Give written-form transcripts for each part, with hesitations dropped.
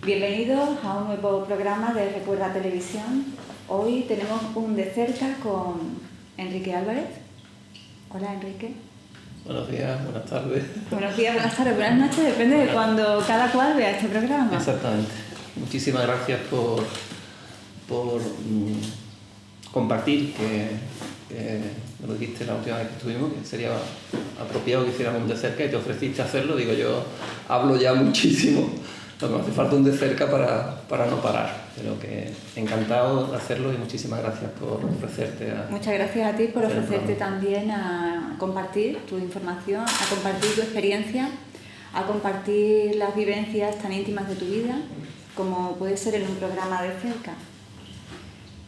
Bienvenidos a un nuevo programa de Recuerda Televisión. Hoy tenemos un de cerca con Enrique Álvarez. Hola, Enrique. Buenos días, buenas tardes. Buenos días, buenas tardes, buenas noches, depende de cuando cada cual vea este programa. Exactamente. Muchísimas gracias por compartir, que me lo dijiste la última vez que estuvimos, que sería apropiado que hiciéramos un de cerca y te ofreciste hacerlo. Digo, yo hablo ya muchísimo, lo que me hace falta un de cerca para no parar, pero que encantado de hacerlo y muchísimas gracias por ofrecerte a... Muchas gracias a ti por ofrecerte también a compartir tu información, a compartir tu experiencia, a compartir las vivencias tan íntimas de tu vida, como puede ser en un programa de cerca.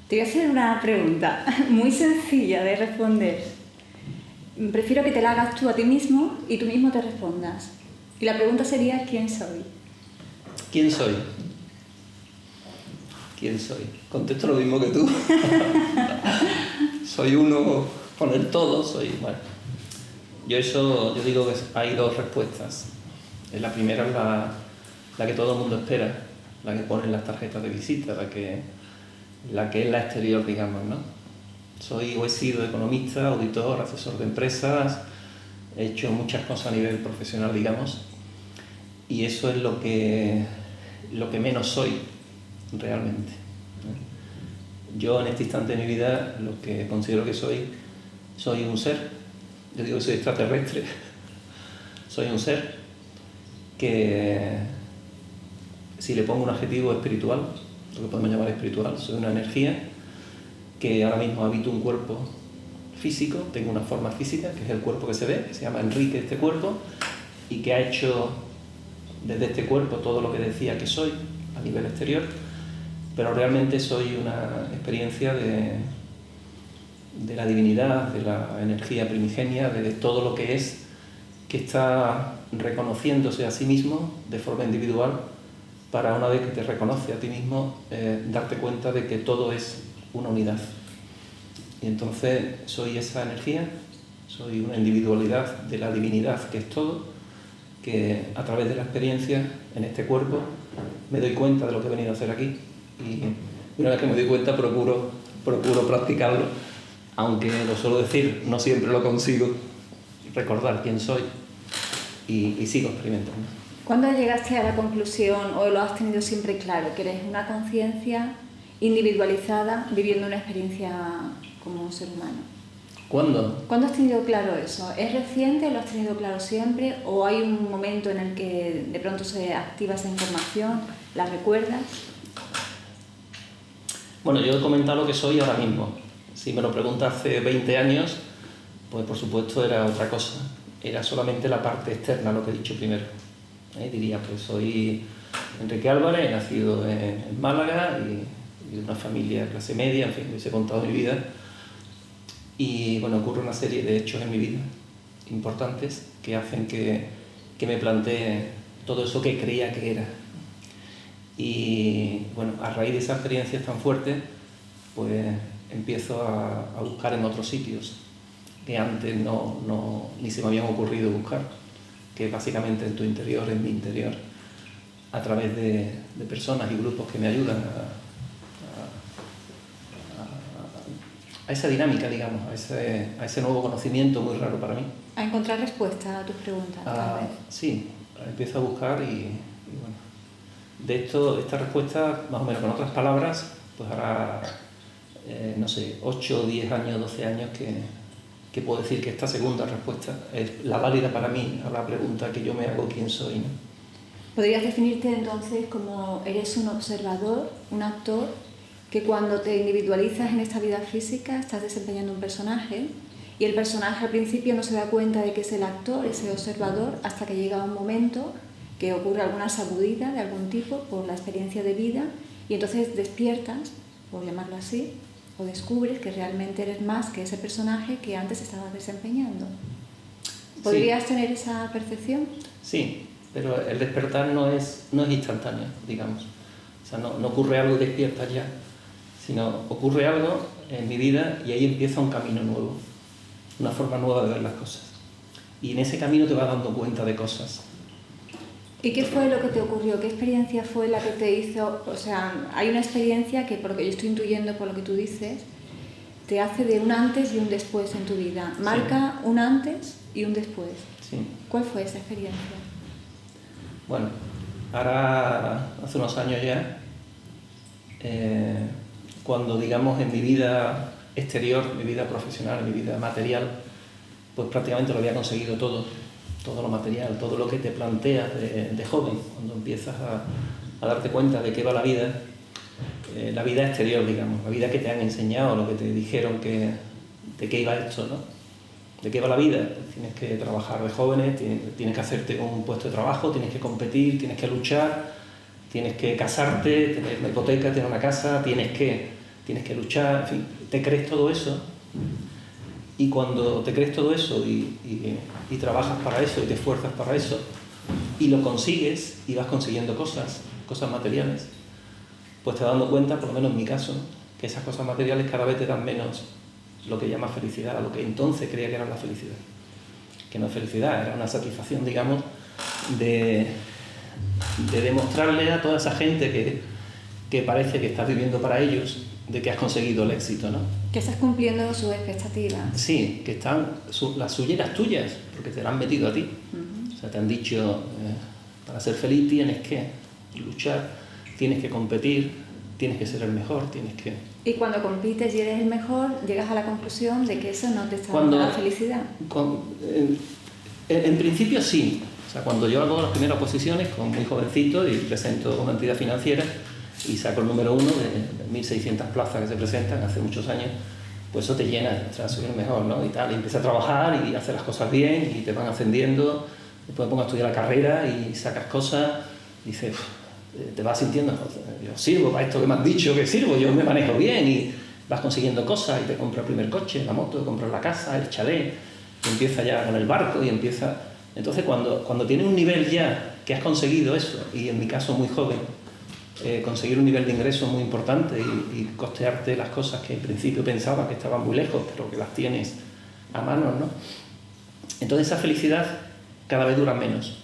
Te voy a hacer una pregunta muy sencilla de responder. Prefiero que te la hagas tú a ti mismo y tú mismo te respondas. Y la pregunta sería, ¿quién soy? ¿Quién soy? ¿Quién soy? Contesto lo mismo que tú. Soy uno con el todo, bueno. Yo digo que hay dos respuestas. La primera es la que todo el mundo espera, la que ponen las tarjetas de visita, la que es la exterior, digamos, ¿no? Soy o he sido economista, auditor, asesor de empresas, he hecho muchas cosas a nivel profesional, digamos, y eso es lo que menos soy realmente. Yo en este instante de mi vida lo que considero que soy un ser. Yo digo que soy extraterrestre. Soy un ser que, si le pongo un adjetivo espiritual, lo que podemos llamar espiritual, soy una energía que ahora mismo habito un cuerpo físico, tengo una forma física, que es el cuerpo que se ve, que se llama Enrique este cuerpo, y que ha hecho desde este cuerpo todo lo que decía que soy a nivel exterior, pero realmente soy una experiencia de la divinidad, de la energía primigenia, de todo lo que es, que está reconociéndose a sí mismo de forma individual, para una vez que te reconoce a ti mismo, darte cuenta de que todo es una unidad. Y entonces soy esa energía, soy una individualidad de la divinidad que es todo, que a través de la experiencia en este cuerpo me doy cuenta de lo que he venido a hacer aquí, y una vez que me doy cuenta procuro practicarlo, aunque lo suelo decir, no siempre lo consigo, recordar quién soy, y sigo experimentando. ¿Cuándo llegaste a la conclusión, o lo has tenido siempre claro, que eres una conciencia individualizada viviendo una experiencia como un ser humano? ¿Cuándo? ¿Cuándo has tenido claro eso? ¿Es reciente? ¿Lo has tenido claro siempre? ¿O hay un momento en el que de pronto se activa esa información? ¿La recuerdas? Bueno, yo he comentado lo que soy ahora mismo. Si me lo preguntas hace 20 años, pues por supuesto era otra cosa. Era solamente la parte externa, lo que he dicho primero. Diría, pues soy Enrique Álvarez, he nacido en Málaga y de una familia de clase media, en fin, les he contado mi vida. Y bueno, ocurre una serie de hechos en mi vida importantes que hacen que me plantee todo eso que creía que era. Y bueno, a raíz de esas experiencias tan fuertes, pues empiezo a buscar en otros sitios que antes ni se me habían ocurrido buscar, que básicamente en tu interior, en mi interior, a través de personas y grupos que me ayudan a esa dinámica, digamos, a ese nuevo conocimiento muy raro para mí. A encontrar respuesta a tus preguntas, tal vez. Sí, empiezo a buscar y bueno, de esta respuesta, más o menos con otras palabras, pues hará, no sé, 8, 10 años, 12 años que puedo decir que esta segunda respuesta es la válida para mí a la pregunta que yo me hago, ¿quién soy?, ¿no? ¿Podrías definirte entonces como eres un observador, un actor, que cuando te individualizas en esta vida física estás desempeñando un personaje, y el personaje al principio no se da cuenta de que es el actor, ese observador, hasta que llega un momento que ocurre alguna sacudida de algún tipo por la experiencia de vida, y entonces despiertas, por llamarlo así, o descubres que realmente eres más que ese personaje que antes estabas desempeñando? ¿Podrías tener esa percepción? Sí, pero el despertar no es instantáneo, digamos. O sea, no ocurre algo y despiertas ya, sino ocurre algo en mi vida y ahí empieza un camino nuevo, una forma nueva de ver las cosas. Y en ese camino te vas dando cuenta de cosas. ¿Y qué fue lo que te ocurrió? ¿Qué experiencia fue la que te hizo? O sea, hay una experiencia que, por lo que yo estoy intuyendo, por lo que tú dices, te hace de un antes y un después en tu vida. Marca un antes y un después. Sí. ¿Cuál fue esa experiencia? Bueno, ahora hace unos años ya, cuando digamos en mi vida exterior, mi vida profesional, mi vida material, pues prácticamente lo había conseguido todo lo material, todo lo que te planteas de joven, cuando empiezas a darte cuenta de qué va la vida exterior, digamos, la vida que te han enseñado, lo que te dijeron de qué iba esto, ¿no? ¿De qué va la vida? Pues tienes que trabajar de jóvenes, tienes que hacerte un puesto de trabajo, tienes que competir, tienes que luchar, tienes que casarte, tener una hipoteca, tener una casa, tienes que luchar, en fin, te crees todo eso. Y cuando te crees todo eso y trabajas para eso y te esfuerzas para eso y lo consigues y vas consiguiendo cosas materiales, pues te vas dando cuenta, por lo menos en mi caso, que esas cosas materiales cada vez te dan menos lo que llamas felicidad, a lo que entonces creía que era la felicidad. Que no es felicidad, era una satisfacción, digamos, de demostrarle a toda esa gente que parece que estás viviendo para ellos, de que has conseguido el éxito, ¿no? Que estás cumpliendo sus expectativas. Sí, que están las suyas y las tuyas, porque te las han metido a ti. O sea, te han dicho, para ser feliz tienes que luchar, tienes que competir, tienes que ser el mejor, tienes que... Y cuando compites y eres el mejor, llegas a la conclusión de que eso no te está dando la felicidad. En principio sí. O sea, cuando yo hago las primeras posiciones, con muy jovencito, y presento una entidad financiera, y saco el número 1 de 1.600 plazas que se presentan hace muchos años, pues eso te llena, o sea, soy el mejor, ¿no? Y tal, y empiezas a trabajar y hacer las cosas bien, y te van ascendiendo, después me pongo a estudiar la carrera y sacas cosas, y dices, te vas sintiendo, yo sirvo para esto que me has dicho que sirvo, yo me manejo bien, y vas consiguiendo cosas, y te compras el primer coche, la moto, compras la casa, el chalet, y empieza ya con el barco, y empieza... Entonces, cuando tienes un nivel ya que has conseguido eso, y en mi caso muy joven, conseguir un nivel de ingreso muy importante y costearte las cosas que en principio pensaba que estaban muy lejos, pero que las tienes a mano, ¿no? Entonces esa felicidad cada vez dura menos.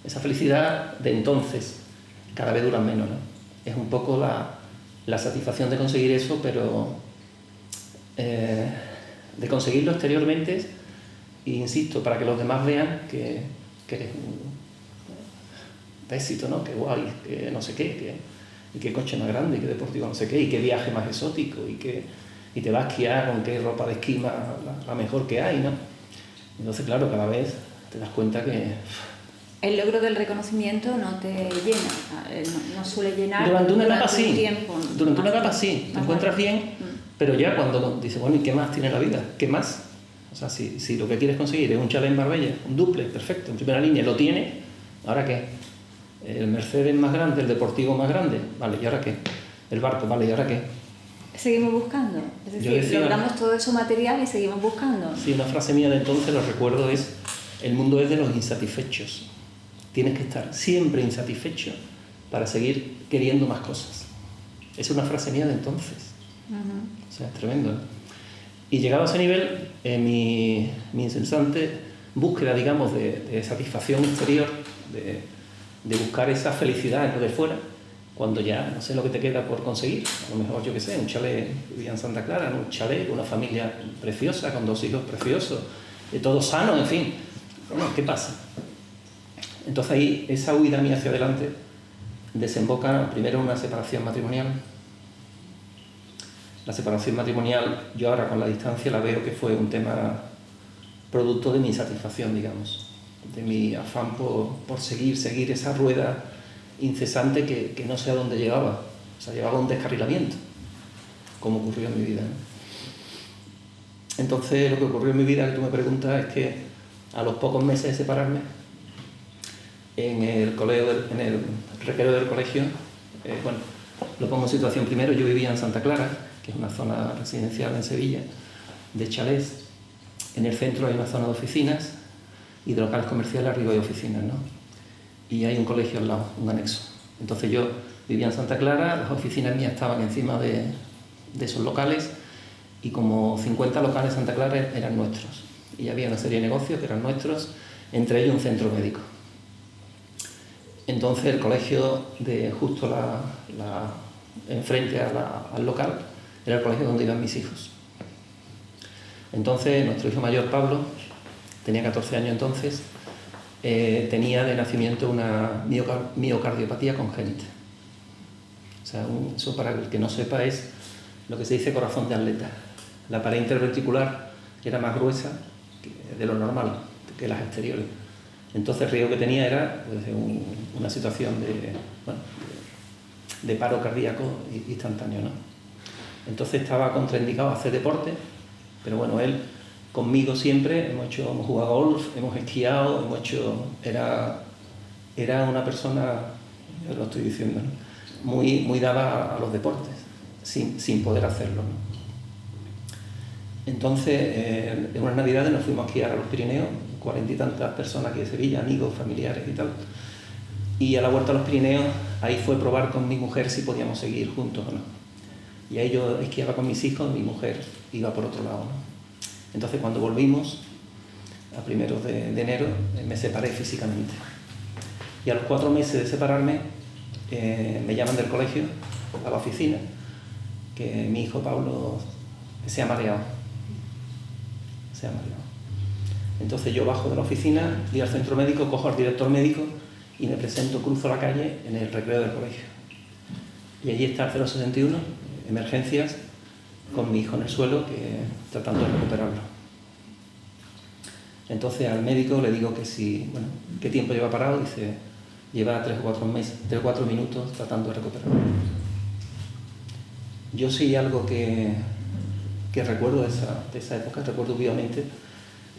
Esa felicidad de entonces cada vez dura menos, ¿no? Es un poco la satisfacción de conseguir eso, pero de conseguirlo exteriormente, e insisto, para que los demás vean que eres de éxito, ¿no? Que guay, que no sé qué, y qué coche más grande, y qué deportivo no sé qué, y qué viaje más exótico, y te vas a esquiar con qué ropa de esquí la mejor que hay, ¿no? Entonces, claro, cada vez te das cuenta que... El logro del reconocimiento no te llena, no suele llenar durante una etapa un sí, tiempo. durante una etapa sí, te encuentras bien, pero ya cuando dices, bueno, ¿y qué más tiene la vida? ¿Qué más? O sea, si lo que quieres conseguir es un chalet en Marbella, un duplex, perfecto, en primera línea, lo tienes, ¿ahora qué? El Mercedes más grande, el deportivo más grande, vale, ¿y ahora qué? El barco, vale, ¿y ahora qué? Seguimos buscando, es decir, logramos todo eso material y seguimos buscando. Sí, una frase mía de entonces, lo recuerdo, es: el mundo es de los insatisfechos. Tienes que estar siempre insatisfecho para seguir queriendo más cosas. Es una frase mía de entonces. O sea, es tremendo, ¿no? Y llegado a ese nivel, mi incesante búsqueda, digamos, de satisfacción exterior, de buscar esa felicidad en lo de fuera, cuando ya no sé lo que te queda por conseguir. A lo mejor, yo qué sé, un chalet, vivía en Santa Clara, ¿no? Un chalet con una familia preciosa, con 2 hijos preciosos, todos sanos, en fin. Bueno, ¿qué pasa? Entonces ahí, esa huida mía hacia adelante desemboca primero en una separación matrimonial. La separación matrimonial, yo ahora con la distancia la veo que fue un tema producto de mi insatisfacción, digamos, de mi afán por seguir esa rueda incesante que no sé a dónde llegaba. O sea, llevaba a un descarrilamiento, como ocurrió en mi vida, ¿no? Entonces, lo que ocurrió en mi vida, que tú me preguntas, es que a los pocos meses de separarme, en el recreo del colegio, bueno, lo pongo en situación primero. Yo vivía en Santa Clara, que es una zona residencial en Sevilla, de chalés. En el centro hay una zona de oficinas, y de locales comerciales arriba hay oficinas, ¿no? Y hay un colegio al lado, un anexo. Entonces yo vivía en Santa Clara, las oficinas mías estaban encima de esos locales, y como 50 locales de Santa Clara eran nuestros. Y había una serie de negocios que eran nuestros, entre ellos un centro médico. Entonces el colegio de justo enfrente al local era el colegio donde iban mis hijos. Entonces nuestro hijo mayor, Pablo, tenía 14 años entonces, tenía de nacimiento una miocardiopatía congénita. O sea, eso para el que no sepa es lo que se dice corazón de atleta. La pared interventricular era más gruesa de lo normal, que las exteriores. Entonces el riesgo que tenía era pues, una situación de paro cardíaco instantáneo, ¿no? Entonces estaba contraindicado a hacer deporte, pero bueno, él conmigo siempre hemos jugado golf, hemos esquiado, era una persona, ya lo estoy diciendo, ¿no? muy dada a los deportes, sin poder hacerlo, ¿no? Entonces, en unas navidades nos fuimos a esquiar a los Pirineos, 40 y tantas personas aquí de Sevilla, amigos, familiares y tal. Y a la vuelta a los Pirineos, ahí fue probar con mi mujer si podíamos seguir juntos o no. Y ahí yo esquiaba con mis hijos, mi mujer iba por otro lado, ¿no? Entonces, cuando volvimos, a primeros de enero, me separé físicamente. Y a los 4 meses de separarme, me llaman del colegio a la oficina, que mi hijo Pablo se ha mareado. Entonces yo bajo de la oficina, voy al centro médico, cojo al director médico y me presento, cruzo la calle en el recreo del colegio. Y allí está el 061, emergencias, con mi hijo en el suelo, tratando de recuperarlo. Entonces al médico le digo que si, ¿qué tiempo lleva parado? Dice, lleva 3 o 4 minutos tratando de recuperarlo. Yo sí algo que recuerdo de esa época, recuerdo vivamente,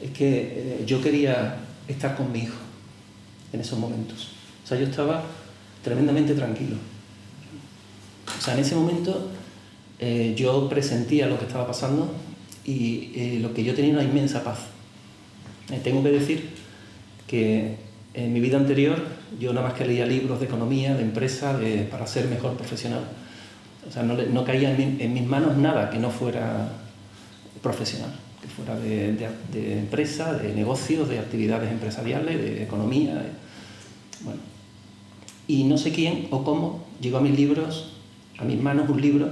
es que yo quería estar con mi hijo en esos momentos. O sea, yo estaba tremendamente tranquilo. O sea, en ese momento yo presentía lo que estaba pasando y lo que yo tenía una inmensa paz. Tengo que decir que en mi vida anterior yo nada más que leía libros de economía, de empresa, para ser mejor profesional. O sea, no caía en mis manos nada que no fuera profesional, que fuera de empresa, de negocios, de actividades empresariales, de economía. Bueno. Y no sé quién o cómo llegó a mis manos un libro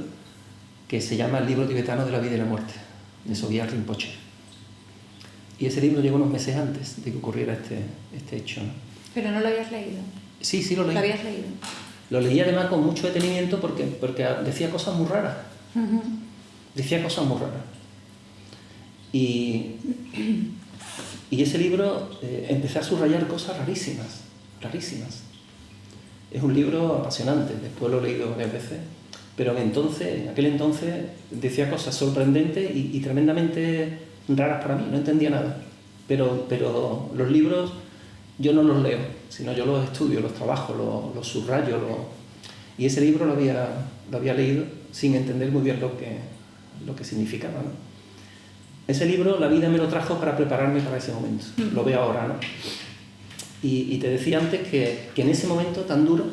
que se llama El libro tibetano de la vida y la muerte, de Sogyal Rinpoche. Y ese libro llegó unos meses antes de que ocurriera este hecho, ¿no? ¿Pero no lo habías leído? Sí, lo leí. ¿Lo habías leído? Lo leí además con mucho detenimiento porque decía cosas muy raras. Decía cosas muy raras. Y ese libro empecé a subrayar cosas rarísimas. Es un libro apasionante, después lo he leído varias veces, pero en aquel entonces decía cosas sorprendentes y tremendamente raras para mí, no entendía nada. Pero los libros yo no los leo, sino yo los estudio, los trabajo, los subrayo. Y ese libro lo había leído sin entender muy bien lo que significaba, ¿no? Ese libro la vida me lo trajo para prepararme para ese momento. Lo veo ahora, ¿no? Y te decía antes que en ese momento tan duro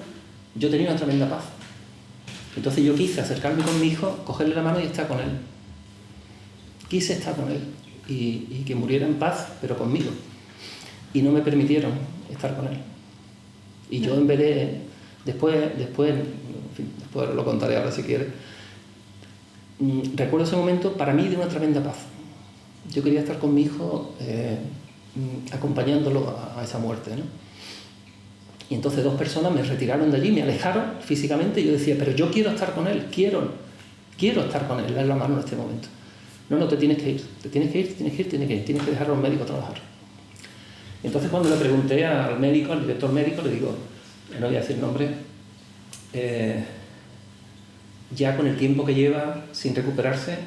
yo tenía una tremenda paz. Entonces yo quise acercarme con mi hijo, cogerle la mano y estar con él. Quise estar con él y que muriera en paz, pero conmigo. Y no me permitieron estar con él. Y yo en vez de... Después lo contaré ahora si quieres. Recuerdo ese momento para mí de una tremenda paz. Yo quería estar con mi hijo acompañándolo a esa muerte, ¿no? Y entonces 2 personas me retiraron de allí, me alejaron físicamente y yo decía, pero yo quiero estar con él, quiero estar con él, darle la mano en este momento. No, te tienes que ir, tienes que dejar a los médicos trabajar. Entonces cuando le pregunté al director médico, le digo, no voy a decir nombre, ya con el tiempo que lleva sin recuperarse,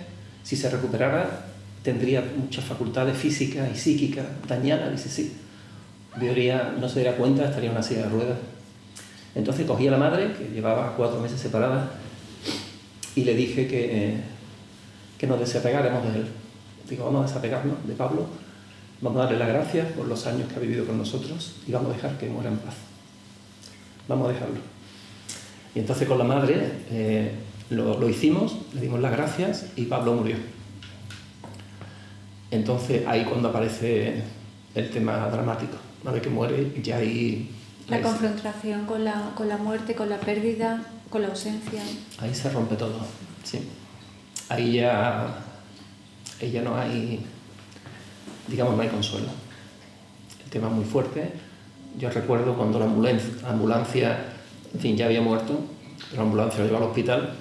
si se recuperara, tendría muchas facultades físicas y psíquicas dañadas. Dice, sí, no se daría cuenta, estaría en una silla de ruedas. Entonces cogí a la madre, que llevaba 4 meses separada, y le dije que nos desapegáramos de él. Digo, vamos a desapegarnos de Pablo, vamos a darle las gracias por los años que ha vivido con nosotros y vamos a dejar que muera en paz. Vamos a dejarlo. Y entonces con la madre lo hicimos, le dimos las gracias y Pablo murió. Entonces ahí cuando aparece el tema dramático, una vez que muere ya ahí La confrontación con la muerte, con la pérdida, con la ausencia. Ahí se rompe todo, sí. Ahí ya no hay, digamos, no hay consuelo. El tema es muy fuerte. Yo recuerdo cuando la ambulancia, en fin, ya había muerto, pero la ambulancia lo lleva al hospital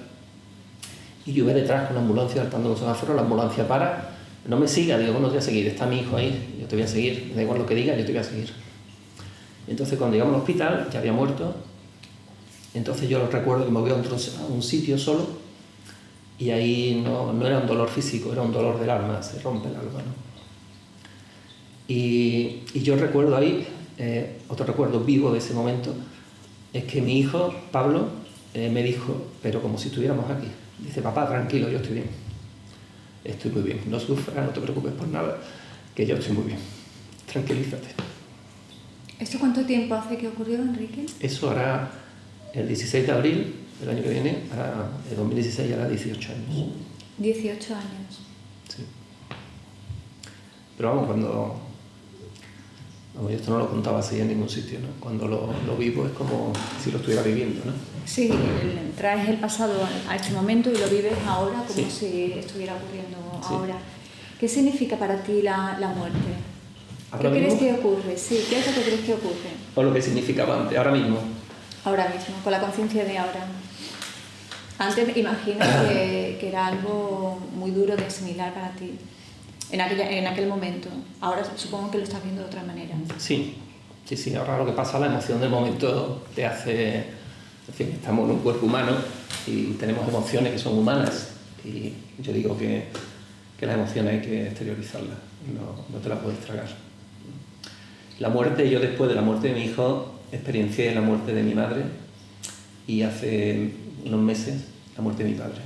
y yo iba detrás con la ambulancia saltando los semáforos, la ambulancia para, no me siga, digo, bueno, te voy a seguir, está mi hijo ahí, yo te voy a seguir, me da igual lo que diga, yo te voy a seguir. Entonces cuando llegamos al hospital, ya había muerto, entonces yo recuerdo que me voy a un sitio solo y ahí no era un dolor físico, era un dolor del alma, se rompe el alma, ¿no? Y yo recuerdo ahí, otro recuerdo vivo de ese momento, es que mi hijo, Pablo, me dijo, pero como si estuviéramos aquí, dice, papá, tranquilo, yo estoy bien, estoy muy bien, no sufras, no te preocupes por nada, que yo estoy muy bien, tranquilízate. ¿Esto cuánto tiempo hace que ocurrió, Enrique? Eso hará el 16 de abril del año que viene, hará, el 2016 hará 18 años. 18 años. Sí. Pero vamos, cuando yo esto no lo contaba así en ningún sitio, ¿no? Cuando lo vivo es como si lo estuviera viviendo, ¿no? Sí, traes el pasado a este momento y lo vives ahora como sí. si estuviera ocurriendo sí. ahora. ¿Qué significa para ti la muerte? ¿Qué mismo? crees que ocurre? Sí, ¿qué es lo que crees que ocurre? O lo que significaba antes, ahora mismo. Ahora mismo, con la conciencia de ahora. Antes imagino que era algo muy duro de asimilar para ti, en aquel momento. Ahora supongo que lo estás viendo de otra manera. Sí, ahora lo que pasa, la emoción del momento te hace... En fin, estamos en un cuerpo humano y tenemos emociones que son humanas y yo digo que las emociones hay que exteriorizarlas, no te las puedes tragar. La muerte, yo después de la muerte de mi hijo experiencié la muerte de mi madre y hace unos meses la muerte de mi padre.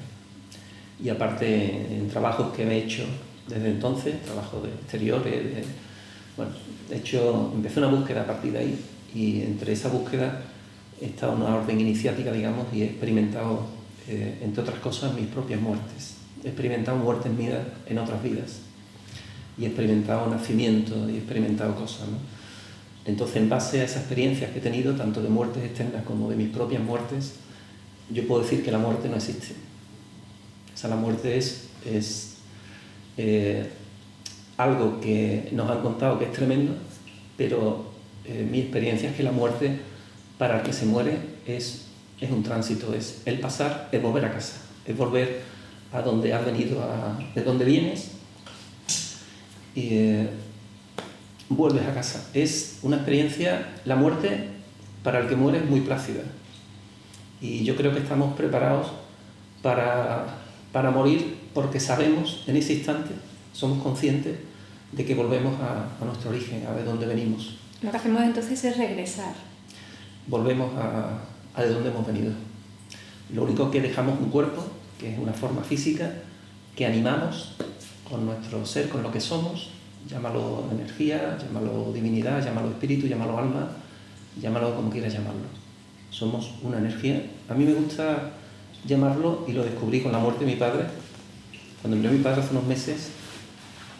Y aparte en trabajos que he hecho desde entonces, trabajos de exteriores, empecé una búsqueda a partir de ahí y entre esa búsqueda he estado en una orden iniciática, digamos, y he experimentado, entre otras cosas, mis propias muertes. He experimentado muertes mías en otras vidas y he experimentado nacimiento y he experimentado cosas, ¿no? Entonces, en base a esas experiencias que he tenido, tanto de muertes externas como de mis propias muertes, yo puedo decir que la muerte no existe. O sea, la muerte es algo que nos han contado que es tremendo, pero mi experiencia es que la muerte, para el que se muere, es un tránsito, es el pasar, es volver a casa, es volver a donde has venido, de donde vienes, y vuelves a casa. Es una experiencia, la muerte, para el que muere, es muy plácida. Y yo creo que estamos preparados para morir porque sabemos, en ese instante, somos conscientes de que volvemos a nuestro origen, a de dónde venimos. Lo que hacemos entonces es regresar. Volvemos a de dónde hemos venido. Lo único que dejamos un cuerpo, que es una forma física, que animamos con nuestro ser, con lo que somos, llámalo energía, llámalo divinidad, llámalo espíritu, llámalo alma, llámalo como quieras llamarlo. Somos una energía. A mí me gusta llamarlo, y lo descubrí con la muerte de mi padre. Cuando murió mi padre hace unos meses,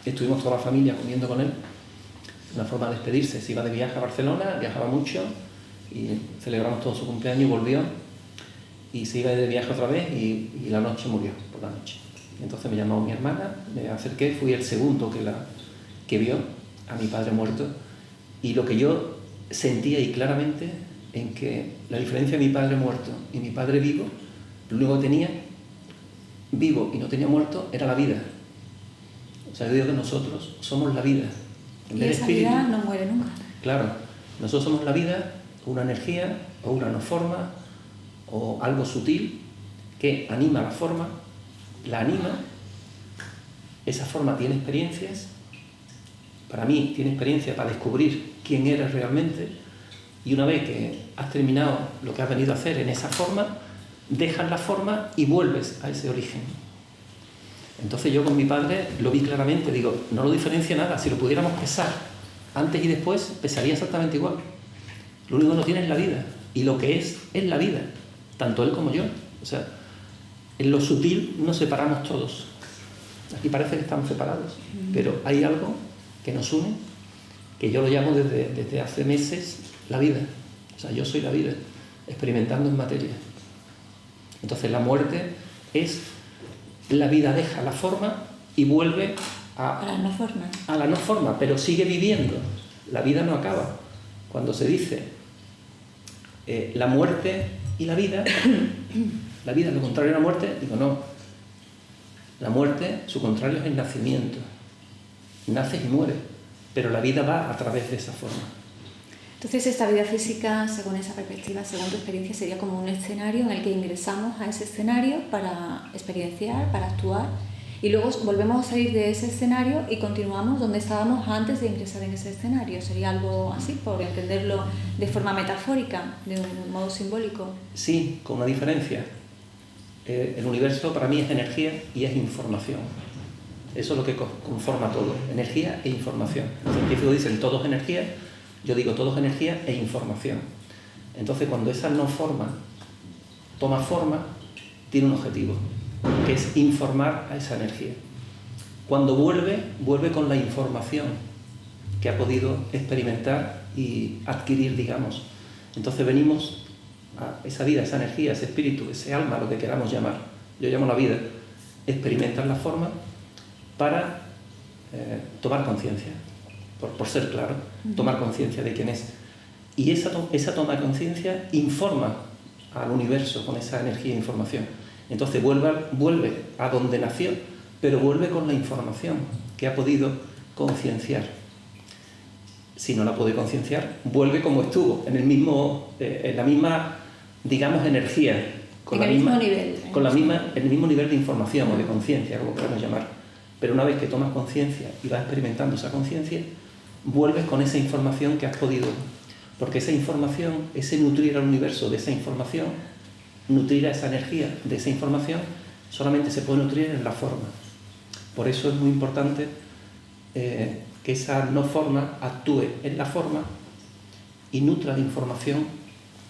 estuvimos toda la familia comiendo con él, una forma de despedirse. Se iba de viaje a Barcelona, viajaba mucho, y celebramos todo su cumpleaños y volvió, y se iba de viaje otra vez y la noche murió, por la noche. Entonces me llamó mi hermana, me acerqué, fui el segundo que vio a mi padre muerto, y lo que yo sentía y claramente en que la diferencia de mi padre muerto y mi padre vivo, lo único que tenía vivo y no tenía muerto era la vida. O sea, yo digo que nosotros somos la vida. Y esa vida no muere nunca. Claro, nosotros somos la vida, una energía o una no forma o algo sutil que anima la forma, la anima, esa forma tiene experiencias, para mí tiene experiencia para descubrir quién eres realmente, y una vez que has terminado lo que has venido a hacer en esa forma, dejas la forma y vuelves a ese origen. Entonces yo con mi padre lo vi claramente, digo, no lo diferencia nada, si lo pudiéramos pesar antes y después, pesaría exactamente igual. Lo único que no tiene es la vida, y lo que es la vida, tanto él como yo. O sea, en lo sutil nos separamos todos. Aquí parece que estamos separados, pero hay algo que nos une, que yo lo llamo desde hace meses la vida. O sea, yo soy la vida, experimentando en materia. Entonces la muerte es, la vida deja la forma y vuelve a la no forma, pero sigue viviendo. La vida no acaba. Cuando se dice la muerte y la vida es lo contrario a la muerte, digo no. La muerte, su contrario es el nacimiento. Naces y mueres, pero la vida va a través de esa forma. Entonces esta vida física, según esa perspectiva, según tu experiencia, sería como un escenario en el que ingresamos a ese escenario para experienciar, para actuar, y luego volvemos a salir de ese escenario y continuamos donde estábamos antes de ingresar en ese escenario. ¿Sería algo así, por entenderlo de forma metafórica, de un modo simbólico? Sí, con una diferencia. El universo para mí es energía y es información. Eso es lo que conforma todo, energía e información. Los científicos dicen todo es energía, yo digo todo es energía e información. Entonces cuando esa no forma toma forma, tiene un objetivo, que es informar a esa energía. Cuando vuelve con la información que ha podido experimentar y adquirir, digamos. Entonces venimos a esa vida, esa energía, ese espíritu, ese alma, lo que queramos llamar. Yo llamo la vida, experimentar la forma para tomar conciencia, por ser claro, tomar conciencia de quién es. Y esa toma de conciencia informa al universo con esa energía e información. Entonces vuelve a donde nació, pero vuelve con la información que ha podido concienciar. Si no la puede concienciar, vuelve como estuvo, en la misma, digamos, energía, en el mismo nivel. el mismo nivel de información o de conciencia, como queramos llamar. Pero una vez que tomas conciencia y vas experimentando esa conciencia, vuelves con esa información que has podido. Porque esa información, ese nutrir al universo de esa información, nutrir a esa energía de esa información, solamente se puede nutrir en la forma. Por eso es muy importante que esa no forma actúe en la forma y nutra la información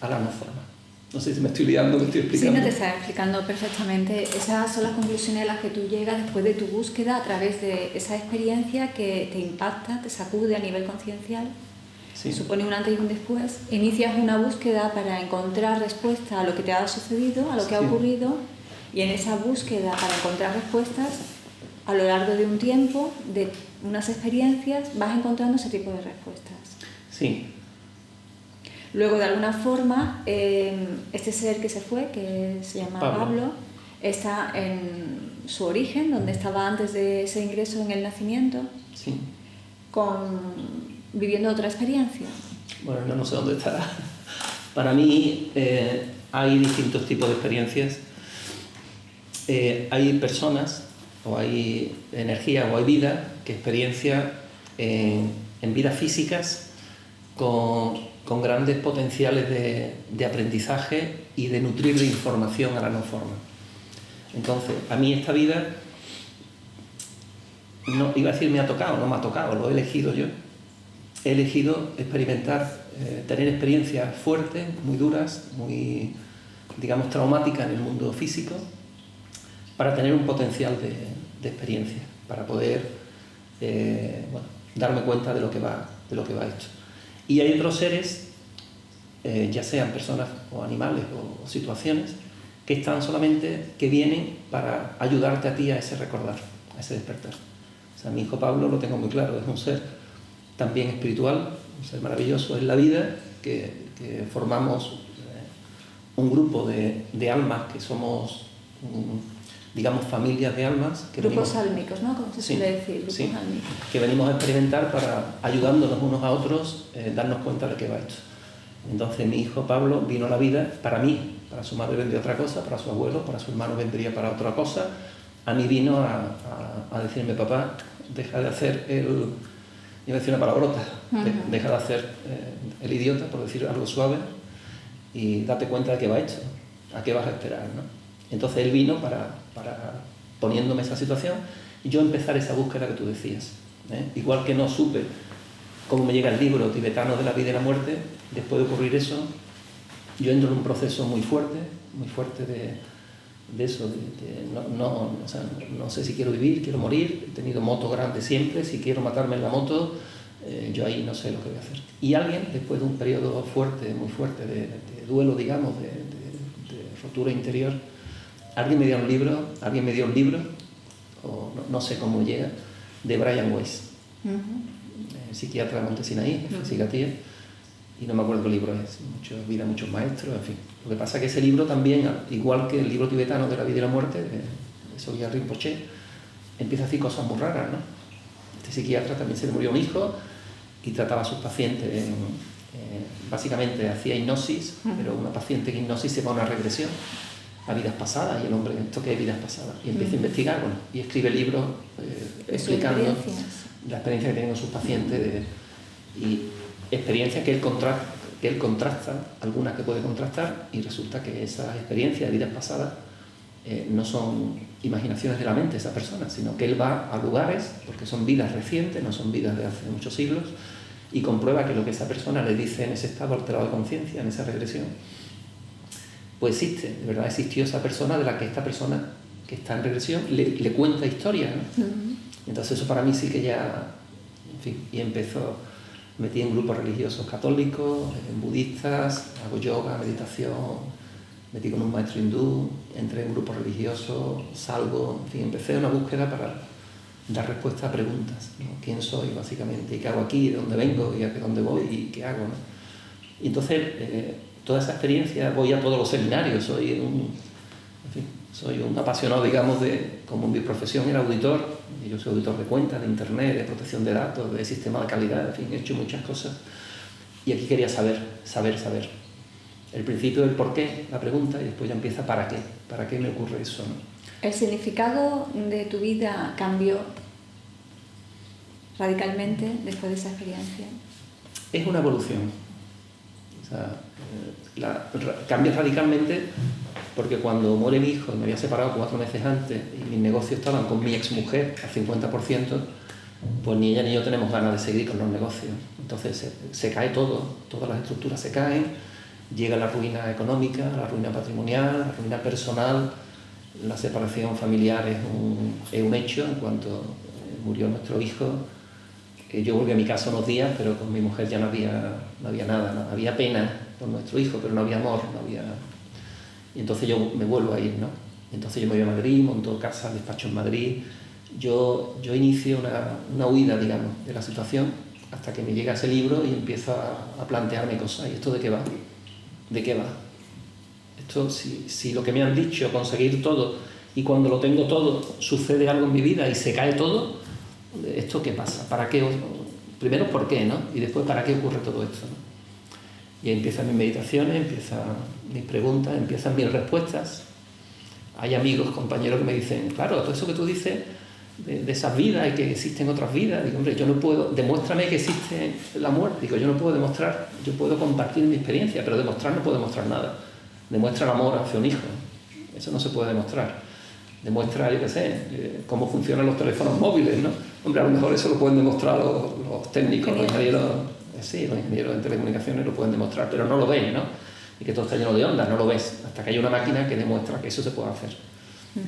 a la no forma. No sé si me estoy liando, me estoy explicando. Sí, no te estás explicando perfectamente. Esas son las conclusiones a las que tú llegas después de tu búsqueda a través de esa experiencia que te impacta, te sacude a nivel conciencial. Sí. Supone un antes y un después. Inicias una búsqueda para encontrar respuesta a lo que te ha sucedido, a lo que ha ocurrido, y en esa búsqueda para encontrar respuestas, a lo largo de un tiempo, de unas experiencias, vas encontrando ese tipo de respuestas. Sí. Luego, de alguna forma, este ser que se fue, que se llama Pablo, está en su origen, donde estaba antes de ese ingreso en el nacimiento, viviendo otra experiencia. Bueno, no sé dónde estará. Para mí hay distintos tipos de experiencias. Hay personas, o hay energía, o hay vida, que experiencia en vidas físicas con grandes potenciales de aprendizaje y de nutrir de información a la no forma. Entonces, a mí esta vida, no iba a decir me ha tocado, no me ha tocado, lo he elegido yo. He elegido experimentar, tener experiencias fuertes, muy duras, muy, digamos, traumáticas en el mundo físico, para tener un potencial de experiencia, para poder darme cuenta de lo que va hecho. Y hay otros seres, ya sean personas o animales o situaciones, que están solamente, que vienen para ayudarte a ti a ese recordar, a ese despertar. O sea, mi hijo Pablo lo tengo muy claro, es un ser también espiritual, un ser maravilloso en la vida, que formamos un grupo de almas que somos, digamos, familias de almas. Grupos álmicos, ¿no? Como se suele decir, grupos álmicos. Que venimos a experimentar para, ayudándonos unos a otros, darnos cuenta de qué va esto. Entonces mi hijo Pablo vino a la vida para mí, para su madre vendría otra cosa, para su abuelo, para su hermano vendría para otra cosa. A mí vino a decirme, papá, deja de hacer iba a decir una palabrota, deja de hacer el idiota, por decir algo suave, y date cuenta de qué va hecho, a qué vas a esperar, ¿no? Entonces él vino para poniéndome esa situación, y yo empezar esa búsqueda que tú decías, ¿eh? Igual que no supe cómo me llega el libro tibetano de la vida y la muerte, después de ocurrir eso, yo entro en un proceso muy fuerte de eso, o sea, no sé si quiero vivir, quiero morir, he tenido moto grande siempre, si quiero matarme en la moto, yo ahí no sé lo que voy a hacer. Y alguien, después de un periodo fuerte, muy fuerte, de duelo, digamos, de rotura interior, alguien me dio un libro, o no sé cómo llega, de Brian Weiss, psiquiatra de Montesinaí, psiquiatría, y no me acuerdo qué libro es, Vida, muchos maestros, en fin. Lo que pasa es que ese libro también, igual que el libro tibetano de la vida y la muerte, de Sogyal Rinpoche, empieza a decir cosas muy raras, ¿no? Este psiquiatra también se le murió un hijo y trataba a sus pacientes, básicamente hacía hipnosis, pero una paciente en hipnosis se va a una regresión a vidas pasadas, y el hombre, ¿esto qué es vidas pasadas? Y empieza a investigar, bueno, y escribe libros explicando la experiencia que tienen sus pacientes, y experiencias que él contrasta, algunas que puede contrastar, y resulta que esas experiencias de vidas pasadas no son imaginaciones de la mente de esa persona, sino que él va a lugares, porque son vidas recientes, no son vidas de hace muchos siglos, y comprueba que lo que esa persona le dice en ese estado alterado de conciencia, en esa regresión, pues existe, de verdad existió esa persona, de la que esta persona que está en regresión le cuenta historias, ¿no? Entonces eso para mí sí que ya, en fin, y empezó, metí en grupos religiosos católicos, en budistas, hago yoga, meditación, metí con un maestro hindú, entré en grupos religiosos, salgo, en fin, empecé una búsqueda para dar respuesta a preguntas, ¿no? ¿Quién soy, básicamente? ¿Y qué hago aquí? ¿De dónde vengo? ¿Y a dónde voy? ¿Y qué hago? ¿No? Y entonces, toda esa experiencia, voy a todos los seminarios, soy un apasionado, digamos, como mi profesión era auditor, y yo soy auditor de cuentas, de internet, de protección de datos, de sistema de calidad, en fin, he hecho muchas cosas. Y aquí quería saber. El principio del por qué, la pregunta, y después ya empieza para qué me ocurre eso, ¿no? ¿El significado de tu vida cambió radicalmente después de esa experiencia? Es una evolución. O sea, cambia radicalmente porque cuando muere mi hijo, me había separado 4 meses antes y mis negocios estaban con mi exmujer al 50%, pues ni ella ni yo tenemos ganas de seguir con los negocios. Entonces se cae todo, todas las estructuras se caen, llega la ruina económica, la ruina patrimonial, la ruina personal. La separación familiar es un hecho. En cuanto murió nuestro hijo, yo volví a mi casa unos días, pero con mi mujer ya no había nada, ¿no? Había pena por nuestro hijo, pero no había amor, no había... Y entonces yo me vuelvo a ir, ¿no? Entonces yo me voy a Madrid, monto casa, despacho en Madrid. Yo inicio una huida, digamos, de la situación, hasta que me llega ese libro y empiezo a plantearme cosas. ¿Y esto de qué va? ¿De qué va? Esto, si lo que me han dicho, conseguir todo, y cuando lo tengo todo, sucede algo en mi vida y se cae todo, ¿esto qué pasa? ¿Para qué? Primero, ¿por qué? ¿No? Y después, ¿para qué ocurre todo esto? ¿No? Y ahí empiezan mis meditaciones, empiezan mis preguntas, empiezan mis respuestas. Hay amigos, compañeros que me dicen, claro, todo eso que tú dices de esas vidas y que existen otras vidas, digo, hombre, yo no puedo, demuéstrame que existe la muerte. Digo, yo no puedo demostrar, yo puedo compartir mi experiencia, pero demostrar no puedo demostrar nada. Demuestra el amor hacia un hijo, eso no se puede demostrar. Demuestra, yo qué sé, cómo funcionan los teléfonos móviles, ¿no? Hombre, a lo mejor eso lo pueden demostrar los técnicos, los ingenieros, sí, los ingenieros de telecomunicaciones lo pueden demostrar, pero no lo ven, ¿no? Y que todo está lleno de ondas, no lo ves, hasta que hay una máquina que demuestra que eso se puede hacer.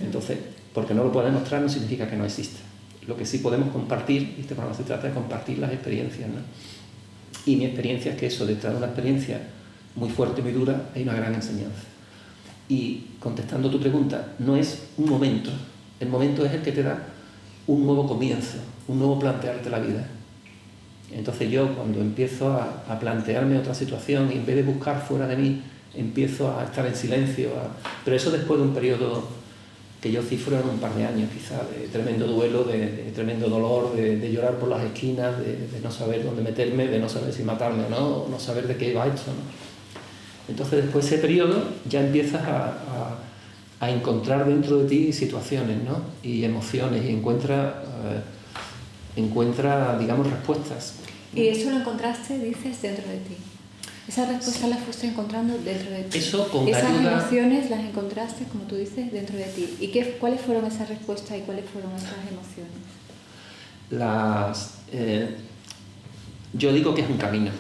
Entonces, porque no lo puede demostrar no significa que no exista. Lo que sí podemos compartir, y este programa se trata de compartir las experiencias, ¿no? Y mi experiencia es que eso, detrás de una experiencia muy fuerte y muy dura, hay una gran enseñanza. Y contestando tu pregunta, no es un momento, el momento es el que te da un nuevo comienzo, un nuevo plantearte la vida. Entonces yo, cuando empiezo a plantearme otra situación y en vez de buscar fuera de mí, empiezo a estar en silencio, pero eso después de un periodo que yo cifro en un par de años quizá, de tremendo duelo, de tremendo dolor, de llorar por las esquinas, de no saber dónde meterme, de no saber si matarme o no saber de qué va esto, ¿no? Entonces después de ese periodo ya empiezas a encontrar dentro de ti situaciones, ¿no? Y emociones, y encuentra, digamos, respuestas. ¿Y eso lo encontraste, dices, dentro de ti? Esas respuestas las fuiste encontrando dentro de ti. Eso con esas ayuda... emociones las encontraste, como tú dices, dentro de ti. ¿Y cuáles fueron esas respuestas y cuáles fueron esas emociones? Yo digo que es un camino.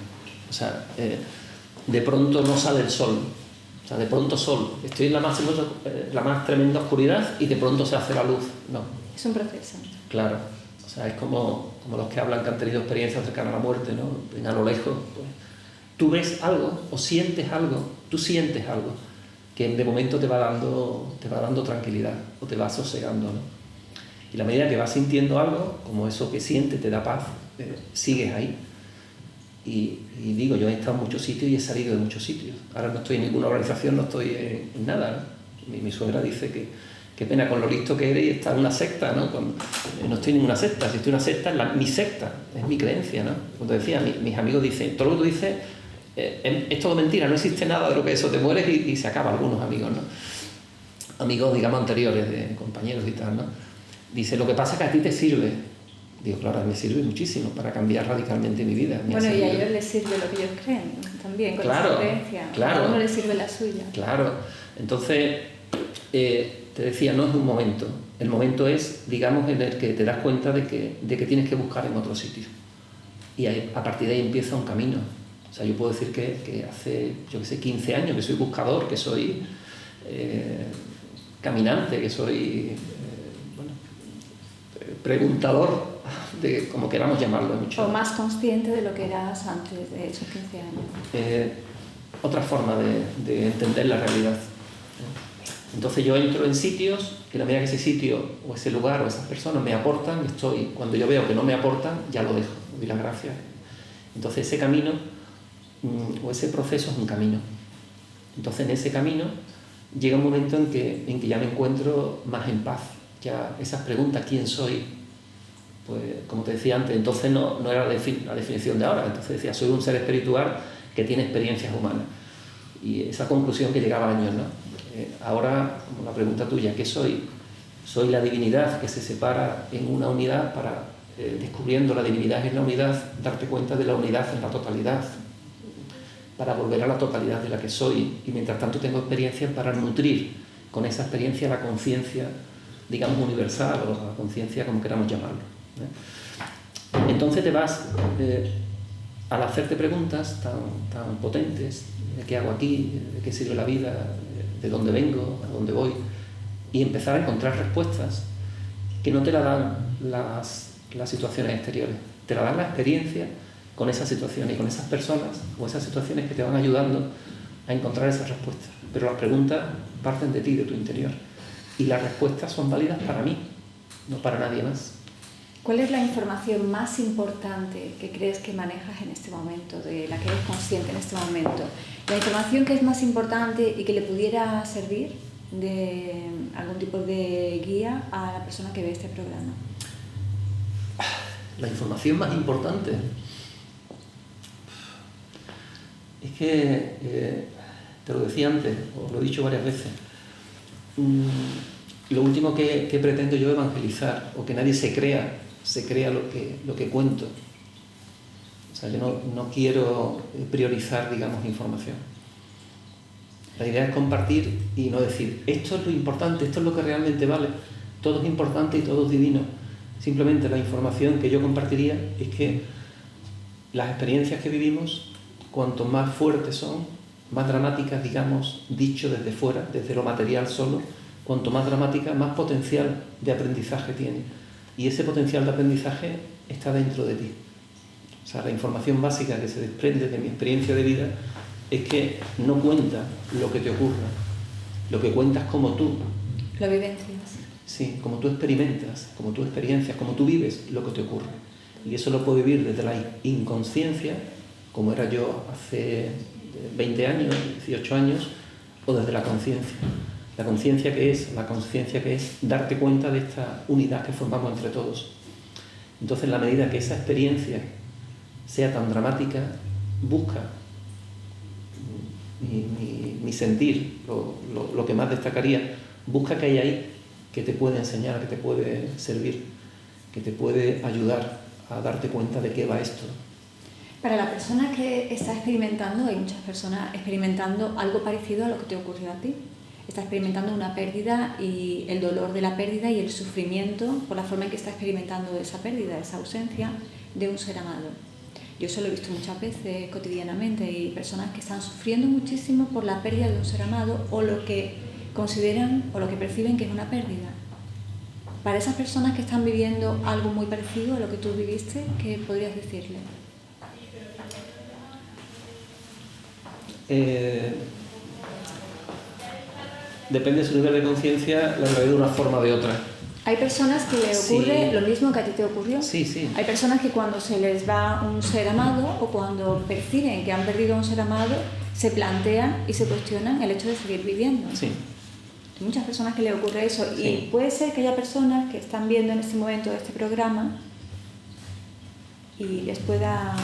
O sea, de pronto no sale el sol. O sea, de pronto sol. Estoy en la más tremenda oscuridad y de pronto se hace la luz. No. Es un proceso. Claro. O sea, es como los que hablan que han tenido experiencias cercanas a la muerte, ¿no? Ven a lo lejos, pues, tú ves algo o sientes algo, tú sientes algo que de momento te va dando tranquilidad o te va sosegando, ¿no? Y la medida que vas sintiendo algo, como eso que sientes te da paz, sigues ahí. Y digo, yo he estado en muchos sitios y he salido de muchos sitios. Ahora no estoy en ninguna organización, no estoy en nada, ¿no? Mi suegra dice que qué pena con lo listo que eres y estar en una secta, ¿no? No estoy en ninguna secta, si estoy en una secta es mi secta, es mi creencia, ¿no? Cuando decía, mis amigos dicen, todo lo que tú dices es todo mentira, no existe nada de lo que eso, te mueres y se acaba. Algunos amigos, ¿no? Amigos, digamos, anteriores, de compañeros y tal, ¿no? Dice, lo que pasa es que a ti te sirve. Digo, claro, a mí me sirve muchísimo para cambiar radicalmente mi vida. Bueno, y a ellos les sirve lo que ellos creen también, con esa creencia. Claro, a uno les sirve la suya. Claro, entonces, te decía, no es un momento. El momento es, digamos, en el que te das cuenta de que tienes que buscar en otro sitio. Y a partir de ahí empieza un camino. O sea, yo puedo decir que hace, yo que sé, 15 años que soy buscador, que soy caminante, que soy preguntador, de como queramos llamarlo. O más consciente de lo que eras antes de esos 15 años. Otra forma de entender la realidad. Entonces yo entro en sitios que la medida que ese sitio o ese lugar o esas personas me aportan, cuando yo veo que no me aportan, ya lo dejo, doy las gracias. Entonces ese camino o ese proceso es un camino. Entonces en ese camino llega un momento en que ya me encuentro más en paz. Ya esas preguntas, ¿quién soy? Pues como te decía antes, entonces no era la definición de ahora. Entonces decía, soy un ser espiritual que tiene experiencias humanas. Y esa conclusión que llegaba años, ¿no? Ahora, como la pregunta tuya, ¿qué soy? Soy la divinidad que se separa en una unidad para, descubriendo la divinidad en la unidad, darte cuenta de la unidad en la totalidad, para volver a la totalidad de la que soy. Y mientras tanto tengo experiencias para nutrir con esa experiencia la conciencia, digamos, universal, o la conciencia como queramos llamarlo. Entonces te vas, al hacerte preguntas tan potentes, ¿de qué hago aquí? ¿De qué sirve la vida? ¿De dónde vengo? ¿A dónde voy? Y empezar a encontrar respuestas que no te la dan las situaciones exteriores, te la dan la experiencia con esas situaciones y con esas personas o esas situaciones que te van ayudando a encontrar esas respuestas. Pero las preguntas parten de ti, de tu interior. Y las respuestas son válidas para mí, no para nadie más. ¿Cuál es la información más importante que crees que manejas en este momento, de la que eres consciente en este momento? La información que es más importante y que le pudiera servir de algún tipo de guía a la persona que ve este programa. La información más importante es que, te lo decía antes, o lo he dicho varias veces, lo último que pretendo yo evangelizar, o que nadie se crea lo que cuento. O sea, yo no quiero priorizar, digamos, información. La idea es compartir y no decir, esto es lo importante, esto es lo que realmente vale, todo es importante y todo es divino. Simplemente la información que yo compartiría es que las experiencias que vivimos, cuanto más fuertes son, más dramáticas, digamos, dicho desde fuera, desde lo material solo, cuanto más dramática, más potencial de aprendizaje tiene. Y ese potencial de aprendizaje está dentro de ti. O sea, la información básica que se desprende de mi experiencia de vida es que no cuenta lo que te ocurra, lo que cuentas como tú. Lo vivencias. Sí, como tú experimentas, como tú experiencias, como tú vives lo que te ocurre. Y eso lo puedo vivir desde la inconsciencia, como era yo hace 20 años, 18 años, o desde la conciencia. La conciencia que es darte cuenta de esta unidad que formamos entre todos. Entonces, en la medida que esa experiencia sea tan dramática, busca mi sentir, lo que más destacaría, busca que hay ahí que te puede enseñar, que te puede servir, que te puede ayudar a darte cuenta de qué va esto. Para la persona que está experimentando, hay muchas personas experimentando algo parecido a lo que te ocurrió a ti. Está experimentando una pérdida y el dolor de la pérdida y el sufrimiento por la forma en que está experimentando esa pérdida, esa ausencia de un ser amado. Yo eso lo he visto muchas veces cotidianamente y personas que están sufriendo muchísimo por la pérdida de un ser amado o lo que consideran o lo que perciben que es una pérdida. Para esas personas que están viviendo algo muy parecido a lo que tú viviste, ¿qué podrías decirle? Depende de su nivel de conciencia, la ve de una forma o de otra. Hay personas que le ocurre Sí. lo mismo que a ti te ocurrió. Sí, sí. Hay personas que cuando se les va un ser amado o cuando perciben que han perdido a un ser amado, se plantean y se cuestionan el hecho de seguir viviendo. Sí. Hay muchas personas que le ocurre eso. Sí. Y puede ser que haya personas que están viendo en este momento este programa y les pueda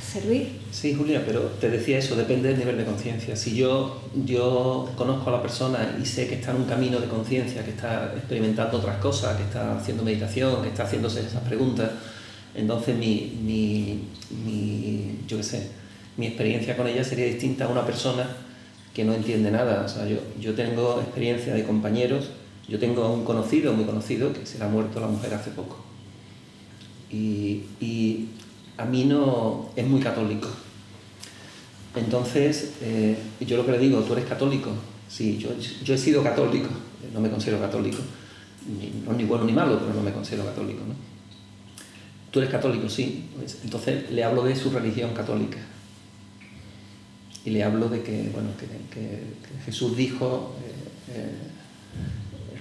servir. Sí, Julia, pero te decía eso, depende del nivel de conciencia. Si yo conozco a la persona y sé que está en un camino de conciencia, que está experimentando otras cosas, que está haciendo meditación, que está haciéndose esas preguntas, entonces yo qué sé, mi experiencia con ella sería distinta a una persona que no entiende nada. O sea, yo tengo experiencia de compañeros, yo tengo a un conocido, muy conocido, que se le ha muerto la mujer hace poco. Y a mí no es muy católico. Entonces, yo lo que le digo, ¿tú eres católico? Sí, yo he sido católico, no me considero católico, ni bueno ni malo, pero no me considero católico, ¿no? ¿Tú eres católico? Sí. Pues, entonces le hablo de su religión católica. Y le hablo de que, bueno, que Jesús dijo,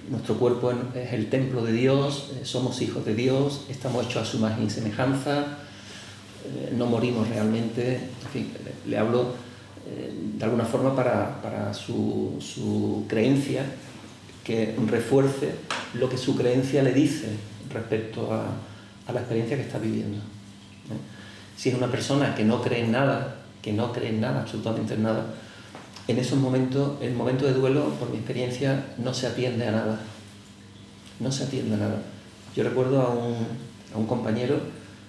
nuestro cuerpo es el templo de Dios, somos hijos de Dios, estamos hechos a su imagen y semejanza, no morimos realmente. En fin, le hablo de alguna forma para su creencia, que refuerce lo que su creencia le dice respecto a la experiencia que está viviendo. Si es una persona que no cree en nada, absolutamente en nada, en esos momentos, el momento de duelo, por mi experiencia, no se atiende a nada. No se atiende a nada. Yo recuerdo a un compañero,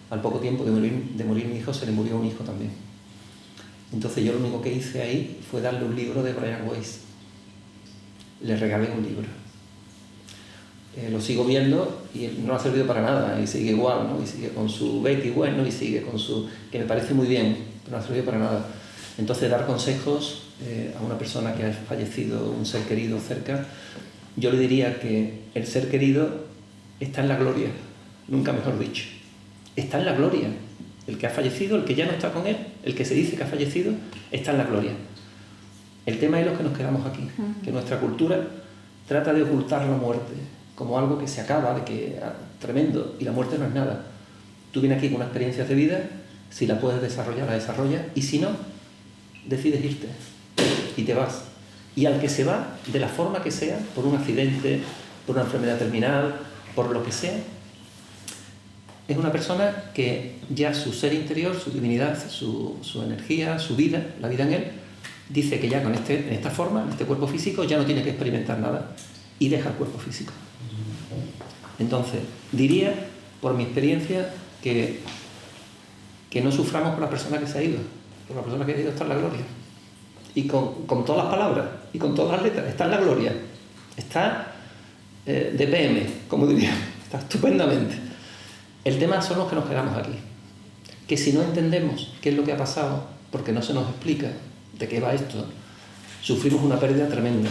al poco tiempo de morir mi hijo, se le murió un hijo también. Entonces yo lo único que hice ahí fue darle un libro de Brian Weiss. Le regalé un libro. Lo sigo viendo y no ha servido para nada, y sigue igual, ¿no? Y sigue con su Betty bueno, y sigue con su... que me parece muy bien, pero no ha servido para nada. Entonces dar consejos a una persona que ha fallecido, un ser querido cerca, yo le diría que el ser querido está en la gloria, nunca mejor dicho. Está en la gloria. El que ha fallecido, el que ya no está con él, el que se dice que ha fallecido, está en la gloria. El tema es los que nos quedamos aquí, que nuestra cultura trata de ocultar la muerte como algo que se acaba, de que tremendo, y la muerte no es nada. Tú vienes aquí con una experiencia de vida, si la puedes desarrollar, la desarrollas, y si no, decides irte y te vas. Y al que se va, de la forma que sea, por un accidente, por una enfermedad terminal, por lo que sea, es una persona que ya su ser interior, su divinidad, su energía, su vida, la vida en él, dice que ya en esta forma, en este cuerpo físico, ya no tiene que experimentar nada y deja el cuerpo físico. Entonces, diría, por mi experiencia, que no suframos por la persona que se ha ido, porque la persona que ha ido está en la gloria. Y con todas las palabras y con todas las letras, está en la gloria. Está de PM, como diría, está estupendamente. El tema son los que nos quedamos aquí. Que si no entendemos qué es lo que ha pasado, porque no se nos explica de qué va esto, sufrimos una pérdida tremenda.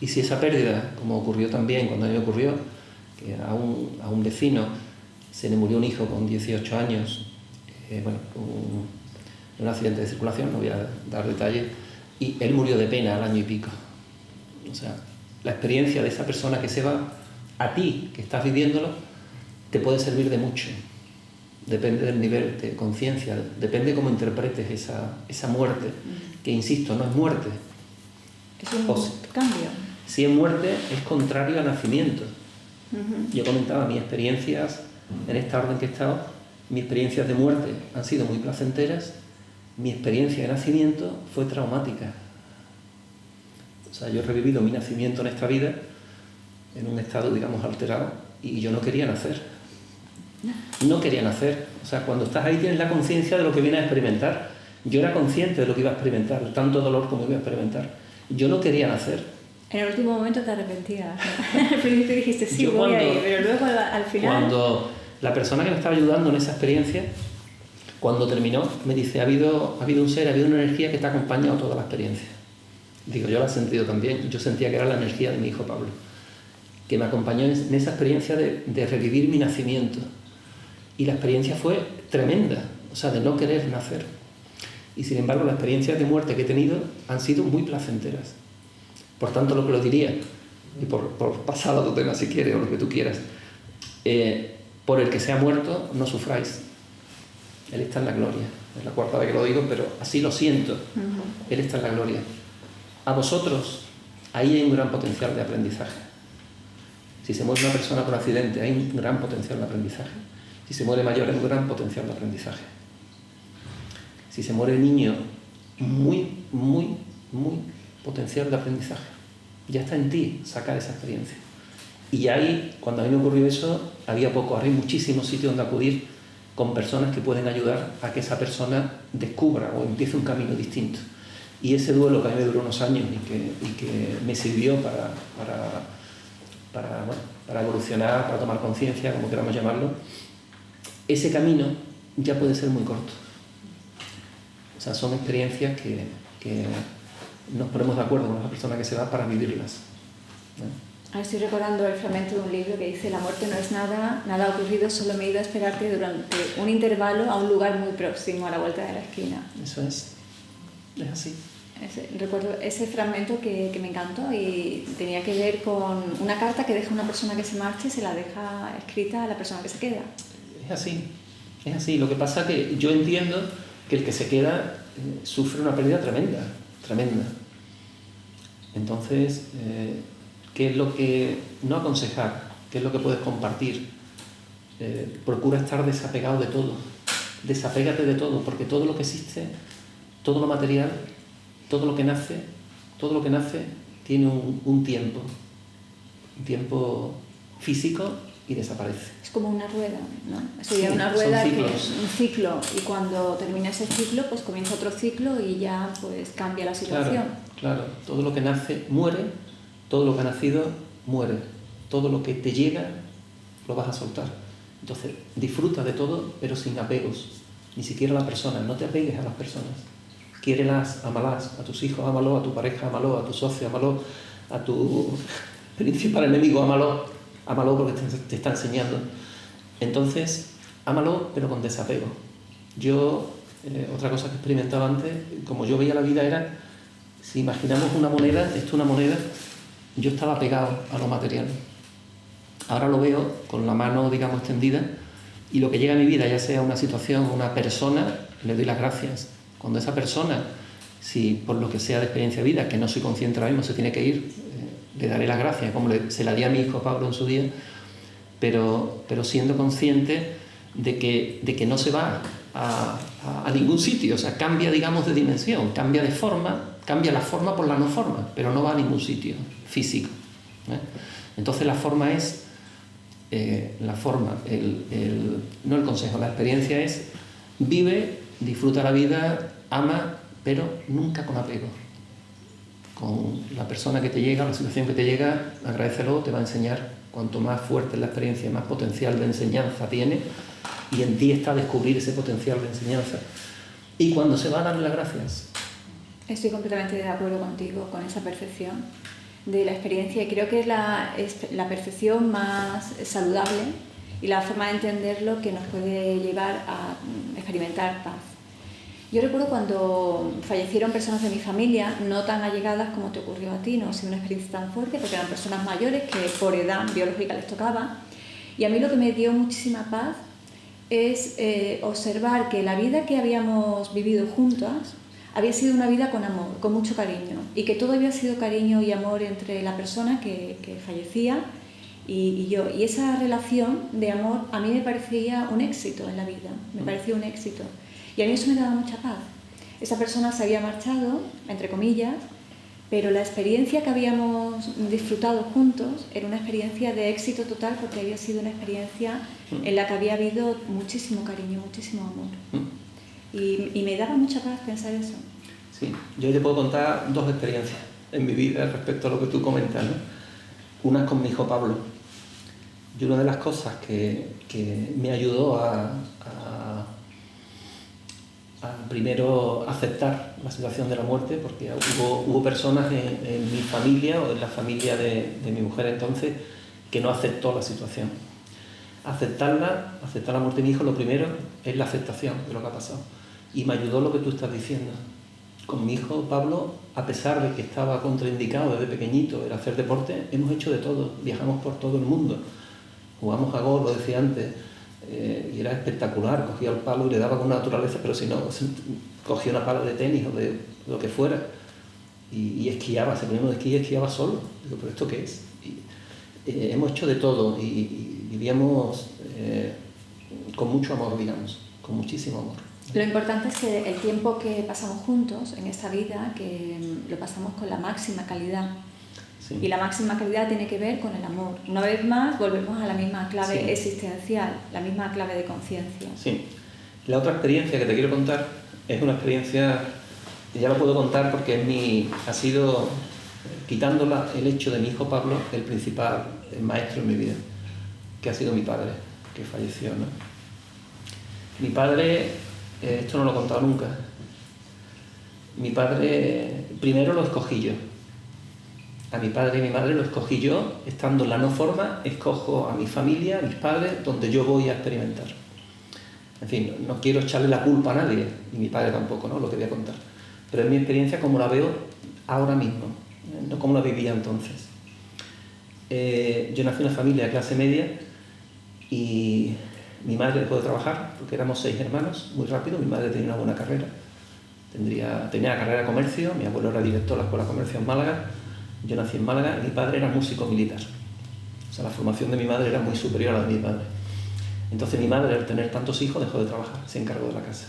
Y si esa pérdida, como ocurrió también cuando a mí me ocurrió, que a un vecino se le murió un hijo con 18 años, en un accidente de circulación, no voy a dar detalles, y él murió de pena al año y pico. O sea, la experiencia de esa persona que se va, a ti, que estás viviéndolo, te puede servir de mucho. Depende del nivel de conciencia, depende cómo interpretes esa muerte, que insisto, no es muerte. Es un cambio. Si es muerte, es contrario al nacimiento. Yo comentaba mis experiencias, en esta orden que he estado, mis experiencias de muerte han sido muy placenteras, mi experiencia de nacimiento fue traumática. O sea, yo he revivido mi nacimiento en esta vida en un estado, digamos, alterado, y yo no quería nacer. No quería nacer. O sea, cuando estás ahí tienes la conciencia de lo que vienes a experimentar. Yo era consciente de lo que iba a experimentar, de tanto dolor como iba a experimentar. Yo no quería nacer. En el último momento te arrepentías. Al principio dijiste, sí, voy a ir, pero luego al final... Cuando la persona que me estaba ayudando en esa experiencia, cuando terminó, me dice, ha habido un ser, ha habido una energía que te ha acompañado toda la experiencia. Digo, yo la he sentido también. Yo sentía que era la energía de mi hijo Pablo. que me acompañó en esa experiencia de revivir mi nacimiento. Y la experiencia fue tremenda, o sea, de no querer nacer. Y sin embargo, las experiencias de muerte que he tenido han sido muy placenteras. Por tanto, lo que lo diría, y por pasar a tu tema si quieres, o lo que tú quieras, por el que se ha muerto, no sufráis. Él está en la gloria. Es la cuarta vez que lo digo, pero así lo siento. Él está en la gloria. A vosotros, ahí hay un gran potencial de aprendizaje. Si se muere una persona por accidente, hay un gran potencial de aprendizaje. Si se muere mayor, hay un gran potencial de aprendizaje. Si se muere niño, muy potencial de aprendizaje. Ya está en ti sacar esa experiencia. Y ahí, cuando a mí me ocurrió eso, había poco. Ahora hay muchísimos sitios donde acudir con personas que pueden ayudar a que esa persona descubra o empiece un camino distinto. Y ese duelo que a mí me duró unos años y que me sirvió para evolucionar, para tomar conciencia, como queramos llamarlo, ese camino ya puede ser muy corto. O sea, son experiencias que nos ponemos de acuerdo con la persona que se va para vivirlas. Ahora estoy recordando el fragmento de un libro que dice: la muerte no es nada, nada ha ocurrido, solo me he ido a esperarte durante un intervalo a un lugar muy próximo, a la vuelta de la esquina. Eso es así. Recuerdo ese fragmento que me encantó y tenía que ver con una carta que deja una persona que se marcha y se la deja escrita a la persona que se queda. Es así. Lo que pasa es que yo entiendo que el que se queda sufre una pérdida tremenda. Entonces, ¿qué es lo que no aconsejar? ¿Qué es lo que puedes compartir? Procura estar desapegado de todo. Desapégate de todo, porque todo lo que existe, todo lo material, todo lo que nace tiene un tiempo físico y desaparece. Es como una rueda, ¿no? Sería una rueda que es un ciclo, y cuando termina ese ciclo, pues comienza otro ciclo y ya pues cambia la situación. Claro. Todo lo que nace muere, todo lo que ha nacido muere. Todo lo que te llega lo vas a soltar. Entonces, disfruta de todo, pero sin apegos. Ni siquiera a la persona, no te apegues a las personas. Quiérelas, ámalas, a tus hijos, ámalo, a tu pareja, ámalo, a tu socio, ámalo, a tu principal enemigo, ámalo porque te está enseñando. Entonces, ámalo, pero con desapego. Yo, otra cosa que experimentaba antes, como yo veía la vida era, si imaginamos una moneda, esto es una moneda, yo estaba pegado a lo material. Ahora lo veo con la mano, digamos, extendida, y lo que llega a mi vida, ya sea una situación, una persona, le doy las gracias. Cuando esa persona, si por lo que sea de experiencia de vida, que no soy consciente ahora mismo, se tiene que ir, le daré las gracias, como se la di a mi hijo Pablo en su día, pero siendo consciente de que no se va a ningún sitio, o sea, cambia, digamos, de dimensión, cambia de forma, cambia la forma por la no forma, pero no va a ningún sitio físico. Entonces la forma es, no el consejo, la experiencia es: vive, disfruta la vida, ama, pero nunca con apego. Con la persona que te llega, la situación que te llega, agradécelo, te va a enseñar. Cuanto más fuerte es la experiencia, más potencial de enseñanza tiene, y en ti está descubrir ese potencial de enseñanza. Y cuando se va, darle las gracias. Estoy completamente de acuerdo contigo, con esa percepción de la experiencia, y creo que es la percepción más saludable y la forma de entenderlo que nos puede llevar a experimentar paz. Yo recuerdo cuando fallecieron personas de mi familia, no tan allegadas como te ocurrió a ti, no ha sido una experiencia tan fuerte, porque eran personas mayores que por edad biológica les tocaba, y a mí lo que me dio muchísima paz es observar que la vida que habíamos vivido juntas había sido una vida con amor, con mucho cariño, y que todo había sido cariño y amor entre la persona que fallecía y yo. Y esa relación de amor a mí me parecía un éxito en la vida, me parecía un éxito. Y a mí eso me daba mucha paz. Esa persona se había marchado, entre comillas, pero la experiencia que habíamos disfrutado juntos era una experiencia de éxito total, porque había sido una experiencia en la que había habido muchísimo cariño, muchísimo amor. Y me daba mucha paz pensar eso. Sí, yo te puedo contar dos experiencias en mi vida respecto a lo que tú comentas, ¿no? Una es con mi hijo Pablo. Y una de las cosas que me ayudó a primero aceptar la situación de la muerte, porque hubo personas en mi familia o en la familia de mi mujer entonces que no aceptó la situación. Aceptar la muerte de mi hijo, lo primero es la aceptación de lo que ha pasado. Y me ayudó lo que tú estás diciendo. Con mi hijo Pablo, a pesar de que estaba contraindicado desde pequeñito el hacer deporte, hemos hecho de todo, viajamos por todo el mundo. Jugamos a golf, lo decía antes, y era espectacular, cogía el palo y le daba con naturaleza, pero si no, cogía una pala de tenis o de lo que fuera, y esquiaba, se ponía uno de esquí y esquiaba solo. Digo, ¿pero esto qué es? Hemos hecho de todo y vivíamos con mucho amor, digamos, con muchísimo amor. Lo importante es que el tiempo que pasamos juntos en esta vida, que lo pasamos con la máxima calidad. Sí. Y la máxima calidad tiene que ver con el amor. Una vez más volvemos a la misma clave sí. existencial, la misma clave de conciencia. Sí. La otra experiencia que te quiero contar es una experiencia, ya lo puedo contar porque ha sido, quitándola el hecho de mi hijo Pablo, el principal maestro en mi vida, que ha sido mi padre, que falleció, ¿no? Mi padre, esto no lo he contado nunca, mi padre primero lo escogí yo. A mi padre y mi madre lo escogí yo, estando en la no forma, escojo a mi familia, a mis padres, donde yo voy a experimentar. En fin, no quiero echarle la culpa a nadie, y mi padre tampoco, ¿no? Lo que voy a contar. Pero es mi experiencia como la veo ahora mismo, no como la vivía entonces. Yo nací en una familia de clase media y mi madre dejó de trabajar porque éramos 6 hermanos, muy rápido. Mi madre tenía una buena carrera, tenía la carrera de comercio, mi abuelo era director de la Escuela de Comercio en Málaga. Yo nací en Málaga y mi padre era músico militar. O sea, la formación de mi madre era muy superior a la de mi padre. Entonces mi madre, al tener tantos hijos, dejó de trabajar, se encargó de la casa.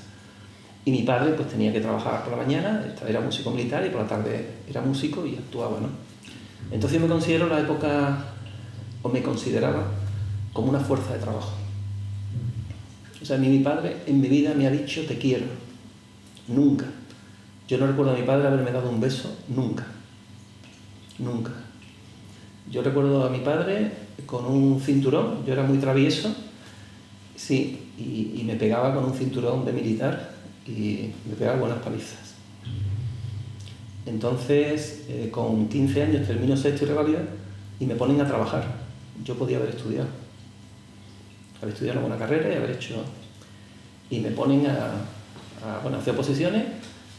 Y mi padre pues tenía que trabajar por la mañana, era músico militar, y por la tarde era músico y actuaba, ¿no? Entonces yo me considero la época, o me consideraba, como una fuerza de trabajo. O sea, mi padre en mi vida me ha dicho te quiero. Nunca. Yo no recuerdo a mi padre haberme dado un beso, nunca. Nunca. Yo recuerdo a mi padre con un cinturón, yo era muy travieso, sí, y me pegaba con un cinturón de militar y me pegaba buenas palizas. Entonces, con 15 años termino sexto y revalida y me ponen a trabajar. Yo podía haber estudiado una buena carrera y haber hecho... Y me ponen a hacer oposiciones.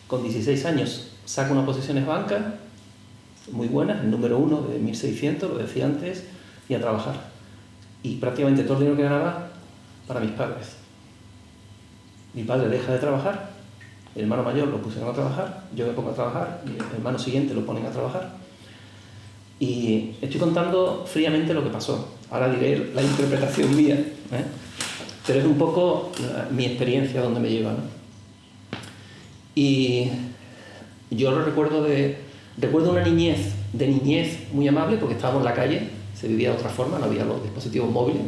Con 16 años saco unas oposiciones bancas muy buenas, el número 1 de 1600, lo decía antes, y a trabajar. Y prácticamente todo el dinero que ganaba para mis padres. Mi padre deja de trabajar, el hermano mayor lo pusieron a trabajar, yo me pongo a trabajar, y el hermano siguiente lo ponen a trabajar. Y estoy contando fríamente lo que pasó. Ahora diré la interpretación mía, ¿eh? Pero es un poco mi experiencia donde me lleva, ¿no? Y yo lo recuerdo una niñez muy amable, porque estábamos en la calle, se vivía de otra forma, no había los dispositivos móviles,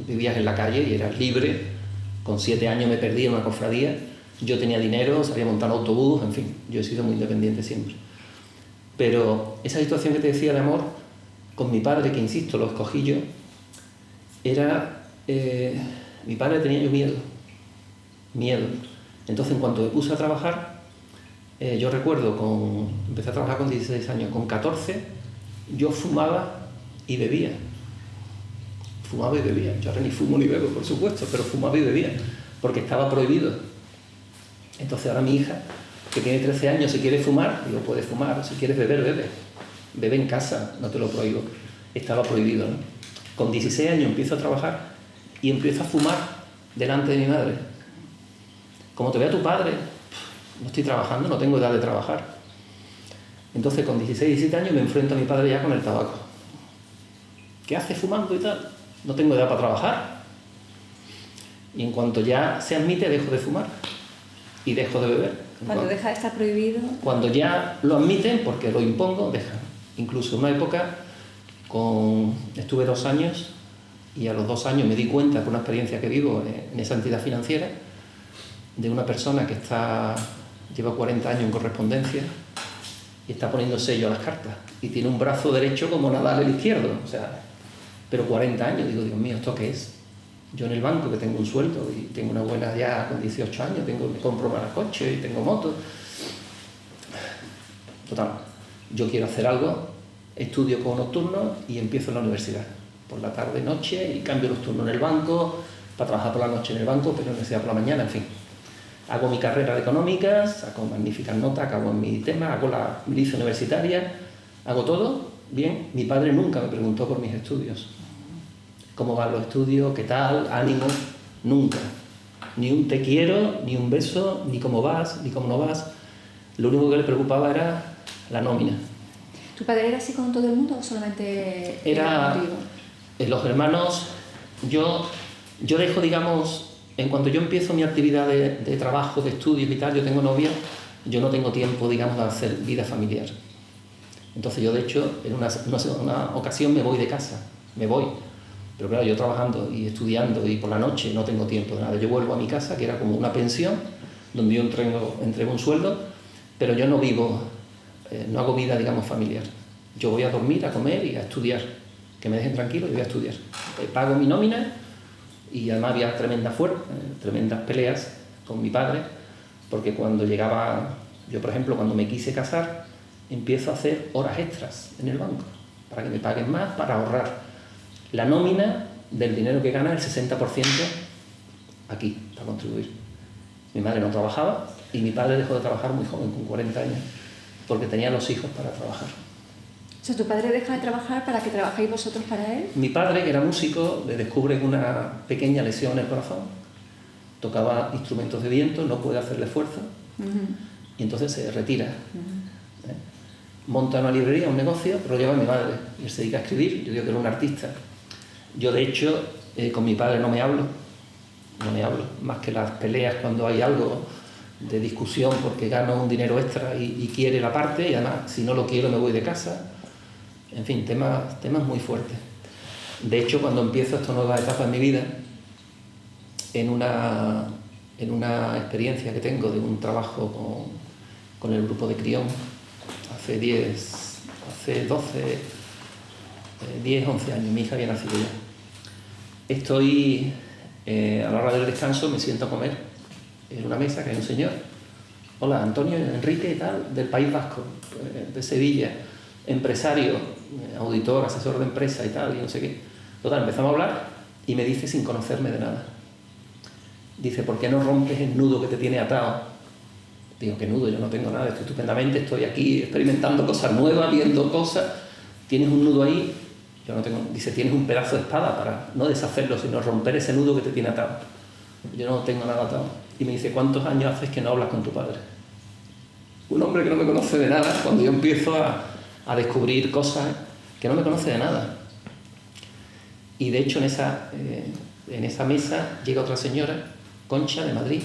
vivías en la calle y eras libre. Con 7 años me perdí en una cofradía, yo tenía dinero, sabía montar un autobús, en fin, yo he sido muy independiente siempre. Pero esa situación que te decía de amor, con mi padre, que insisto, lo escogí yo, era... mi padre tenía yo miedo. Entonces, en cuanto me puse a trabajar, yo recuerdo, empecé a trabajar con 16 años, con 14 yo fumaba y bebía. Yo ahora ni fumo ni bebo, por supuesto, pero fumaba y bebía, porque estaba prohibido. Entonces ahora mi hija, que tiene 13 años, si quiere fumar, digo, puedes fumar, si quieres beber, bebe. Bebe en casa, no te lo prohíbo. Estaba prohibido, ¿no? Con 16 años empiezo a trabajar y empiezo a fumar delante de mi madre. Como te vea tu padre, no estoy trabajando, no tengo edad de trabajar. Entonces con 16, 17 años me enfrento a mi padre ya con el tabaco. ¿Qué haces fumando y tal? No tengo edad para trabajar. Y en cuanto ya se admite, dejo de fumar y dejo de beber. Cuando deja de estar prohibido... Cuando ya lo admiten, porque lo impongo, dejan. Incluso en una época, estuve 2 años y a los 2 años me di cuenta, por una experiencia que vivo en esa entidad financiera, de una persona que lleva 40 años en correspondencia y está poniendo sello a las cartas y tiene un brazo derecho como Nadal el izquierdo, o sea, pero 40 años, digo, Dios mío, ¿esto qué es? Yo en el banco, que tengo un sueldo y tengo una buena ya con 18 años, compro más coche y tengo moto. Total, yo quiero hacer algo, estudio como nocturno y empiezo en la universidad. por la tarde, noche, y cambio los turnos en el banco, para trabajar por la noche en el banco, pero en la universidad por la mañana, en fin. Hago mi carrera de económicas, saco magníficas notas, acabo en mi tema, hago la milicia universitaria, hago todo bien. Mi padre nunca me preguntó por mis estudios. ¿Cómo van los estudios? ¿Qué tal? ¿Ánimo? Nunca. Ni un te quiero, ni un beso, ni cómo vas, ni cómo no vas. Lo único que le preocupaba era la nómina. ¿Tu padre era así con todo el mundo o solamente Era contigo? Los hermanos, yo dejo, digamos, en cuanto yo empiezo mi actividad de trabajo, de estudios y tal, yo tengo novia, yo no tengo tiempo, digamos, de hacer vida familiar. Entonces yo, de hecho, en una ocasión me voy de casa, me voy. Pero claro, yo trabajando y estudiando y por la noche no tengo tiempo de nada. Yo vuelvo a mi casa, que era como una pensión, donde yo entrego un sueldo, pero yo no vivo, no hago vida, digamos, familiar. Yo voy a dormir, a comer y a estudiar. Que me dejen tranquilo y voy a estudiar. Pago mi nómina y además había tremendas peleas con mi padre, porque cuando llegaba, yo por ejemplo, cuando me quise casar, empiezo a hacer horas extras en el banco, para que me paguen más, para ahorrar la nómina del dinero que gana, el 60% aquí, para contribuir. Mi madre no trabajaba y mi padre dejó de trabajar muy joven, con 40 años, porque tenía los hijos para trabajar. O sea, ¿tu padre deja de trabajar para que trabajéis vosotros para él? Mi padre, que era músico, le descubren una pequeña lesión en el corazón, tocaba instrumentos de viento, no puede hacerle fuerza, y entonces se retira. Monta una librería, un negocio, pero lo lleva mi madre, y él se dedica a escribir. Yo digo que era un artista. Yo, de hecho, con mi padre no me hablo, más que las peleas cuando hay algo de discusión porque gano un dinero extra y quiere la parte, y además, si no lo quiero, me voy de casa. En fin, temas muy fuertes. De hecho, cuando empiezo esta nueva etapa en mi vida, en una experiencia que tengo de un trabajo con el grupo de Crión, hace 11 años, mi hija había nacido ya. Estoy, a la hora del descanso, me siento a comer en una mesa que hay un señor. Hola, Antonio Enrique y tal, del País Vasco, de Sevilla, empresario, auditor, asesor de empresa y tal, y no sé qué. Total, empezamos a hablar y me dice, sin conocerme de nada, dice, ¿por qué no rompes el nudo que te tiene atado? Digo, ¿qué nudo? Yo no tengo nada, estoy estupendamente, estoy aquí experimentando cosas nuevas, viendo cosas. ¿Tienes un nudo ahí? Yo no tengo. Dice, tienes un pedazo de espada para no deshacerlo, sino romper ese nudo que te tiene atado. Yo no tengo nada atado. Y me dice, ¿cuántos años haces que no hablas con tu padre? Un hombre que no me conoce de nada, cuando yo empiezo a descubrir cosas que no me conoce de nada. Y de hecho en esa mesa llega otra señora, Concha, de Madrid.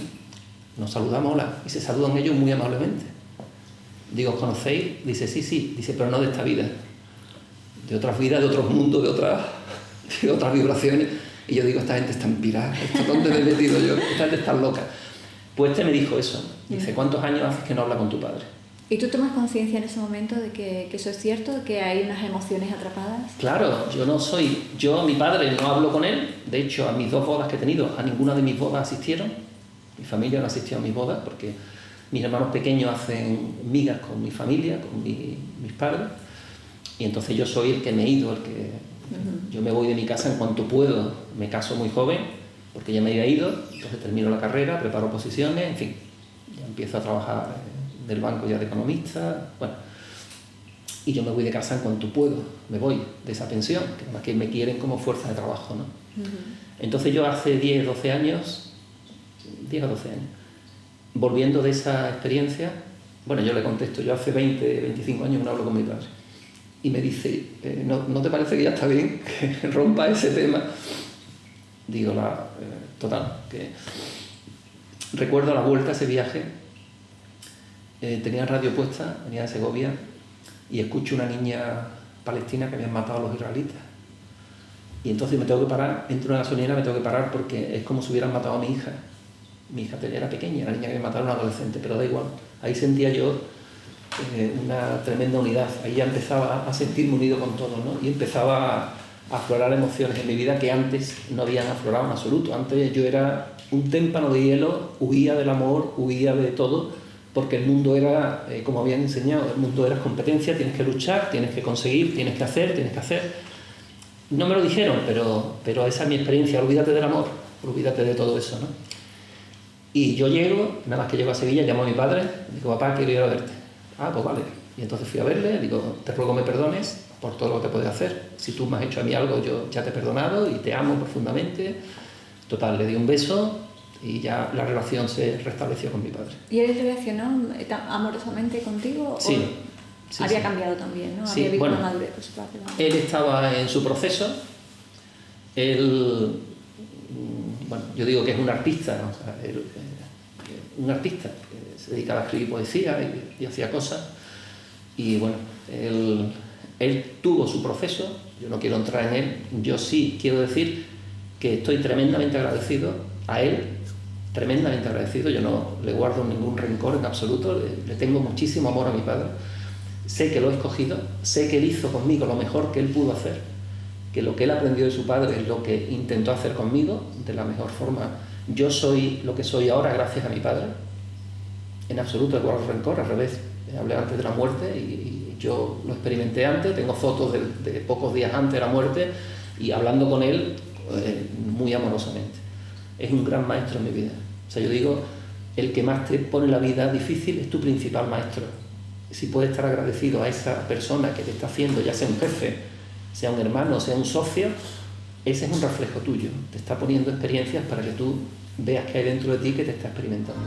Nos saludamos, hola, y se saludan ellos muy amablemente. Digo, ¿os conocéis? Dice, sí, dice, pero no de esta vida, de otras vidas, de otros mundos, de otras vibraciones. Y yo digo, esta gente está inspirada, ¿dónde me he metido yo? Esta gente está loca. Pues este me dijo eso, dice, ¿cuántos años haces que no habla con tu padre? ¿Y tú tomas conciencia en ese momento de que eso es cierto, de que hay unas emociones atrapadas? Claro, mi padre no hablo con él. De hecho, a mis 2 bodas que he tenido, a ninguna de mis bodas asistieron. Mi familia no asistió a mis bodas porque mis hermanos pequeños hacen migas con mi familia, con mis padres, y entonces yo soy el que me he ido, yo me voy de mi casa en cuanto puedo. Me caso muy joven porque ya me había ido, entonces termino la carrera, preparo posiciones, en fin, ya empiezo a trabajar del banco ya de economista, bueno, y yo me voy de casa en cuanto puedo, me voy de esa pensión, que además que me quieren como fuerza de trabajo, ¿no? Entonces yo hace 10 o 12 años, volviendo de esa experiencia, bueno, yo le contesto, yo hace 20, 25 años no hablo con mi padre, y me dice, ¿no te parece que ya está bien que rompa ese tema? Digo, total, que recuerdo a la vuelta a ese viaje, tenía radio puesta, venía de Segovia, y escucho una niña palestina que habían matado a los israelitas. Y entonces me tengo que parar, entro en una gasolinera, me tengo que parar porque es como si hubieran matado a mi hija. Mi hija era pequeña, la niña que me mataron, una adolescente, pero da igual. Ahí sentía yo una tremenda unidad. Ahí ya empezaba a sentirme unido con todo, ¿no? Y empezaba a aflorar emociones en mi vida que antes no habían aflorado en absoluto. Antes yo era un témpano de hielo, huía del amor, huía de todo, porque el mundo era, como habían enseñado, el mundo era competencia, tienes que luchar, tienes que conseguir, tienes que hacer. No me lo dijeron, pero esa es mi experiencia. Olvídate del amor, olvídate de todo eso, ¿no? Y yo llego, nada más que llego a Sevilla, llamo a mi padre, digo, papá, quiero ir a verte. Ah, pues vale. Y entonces fui a verle, digo, te ruego me perdones por todo lo que te puedo hacer. Si tú me has hecho a mí algo, yo ya te he perdonado y te amo profundamente. Total, le di un beso y ya la relación se restableció con mi padre. ¿Y él relacionó amorosamente contigo? Sí. ¿O Sí, había sí. cambiado también, ¿no? Sí, Había habido bueno, una madurez por su parte. Él estaba en su proceso. Él, bueno, yo digo que es un artista, ¿no? O sea, un artista que se dedicaba a escribir poesía y hacía cosas. Y bueno, él tuvo su proceso. Yo no quiero entrar en él. Yo sí quiero decir que estoy tremendamente agradecido a él, tremendamente agradecido. Yo no le guardo ningún rencor en absoluto. Le tengo muchísimo amor a mi padre. Sé que lo he escogido, sé que él hizo conmigo lo mejor que él pudo hacer, que lo que él aprendió de su padre es lo que intentó hacer conmigo de la mejor forma. Yo soy lo que soy ahora gracias a mi padre. En absoluto le guardo rencor, al revés. Hablé antes de la muerte y yo lo experimenté antes, tengo fotos de pocos días antes de la muerte y hablando con él muy amorosamente. Es un gran maestro en mi vida. O sea, yo digo, el que más te pone la vida difícil es tu principal maestro. Si puedes estar agradecido a esa persona que te está haciendo, ya sea un jefe, sea un hermano, sea un socio, ese es un reflejo tuyo. Te está poniendo experiencias para que tú veas que hay dentro de ti que te está experimentando.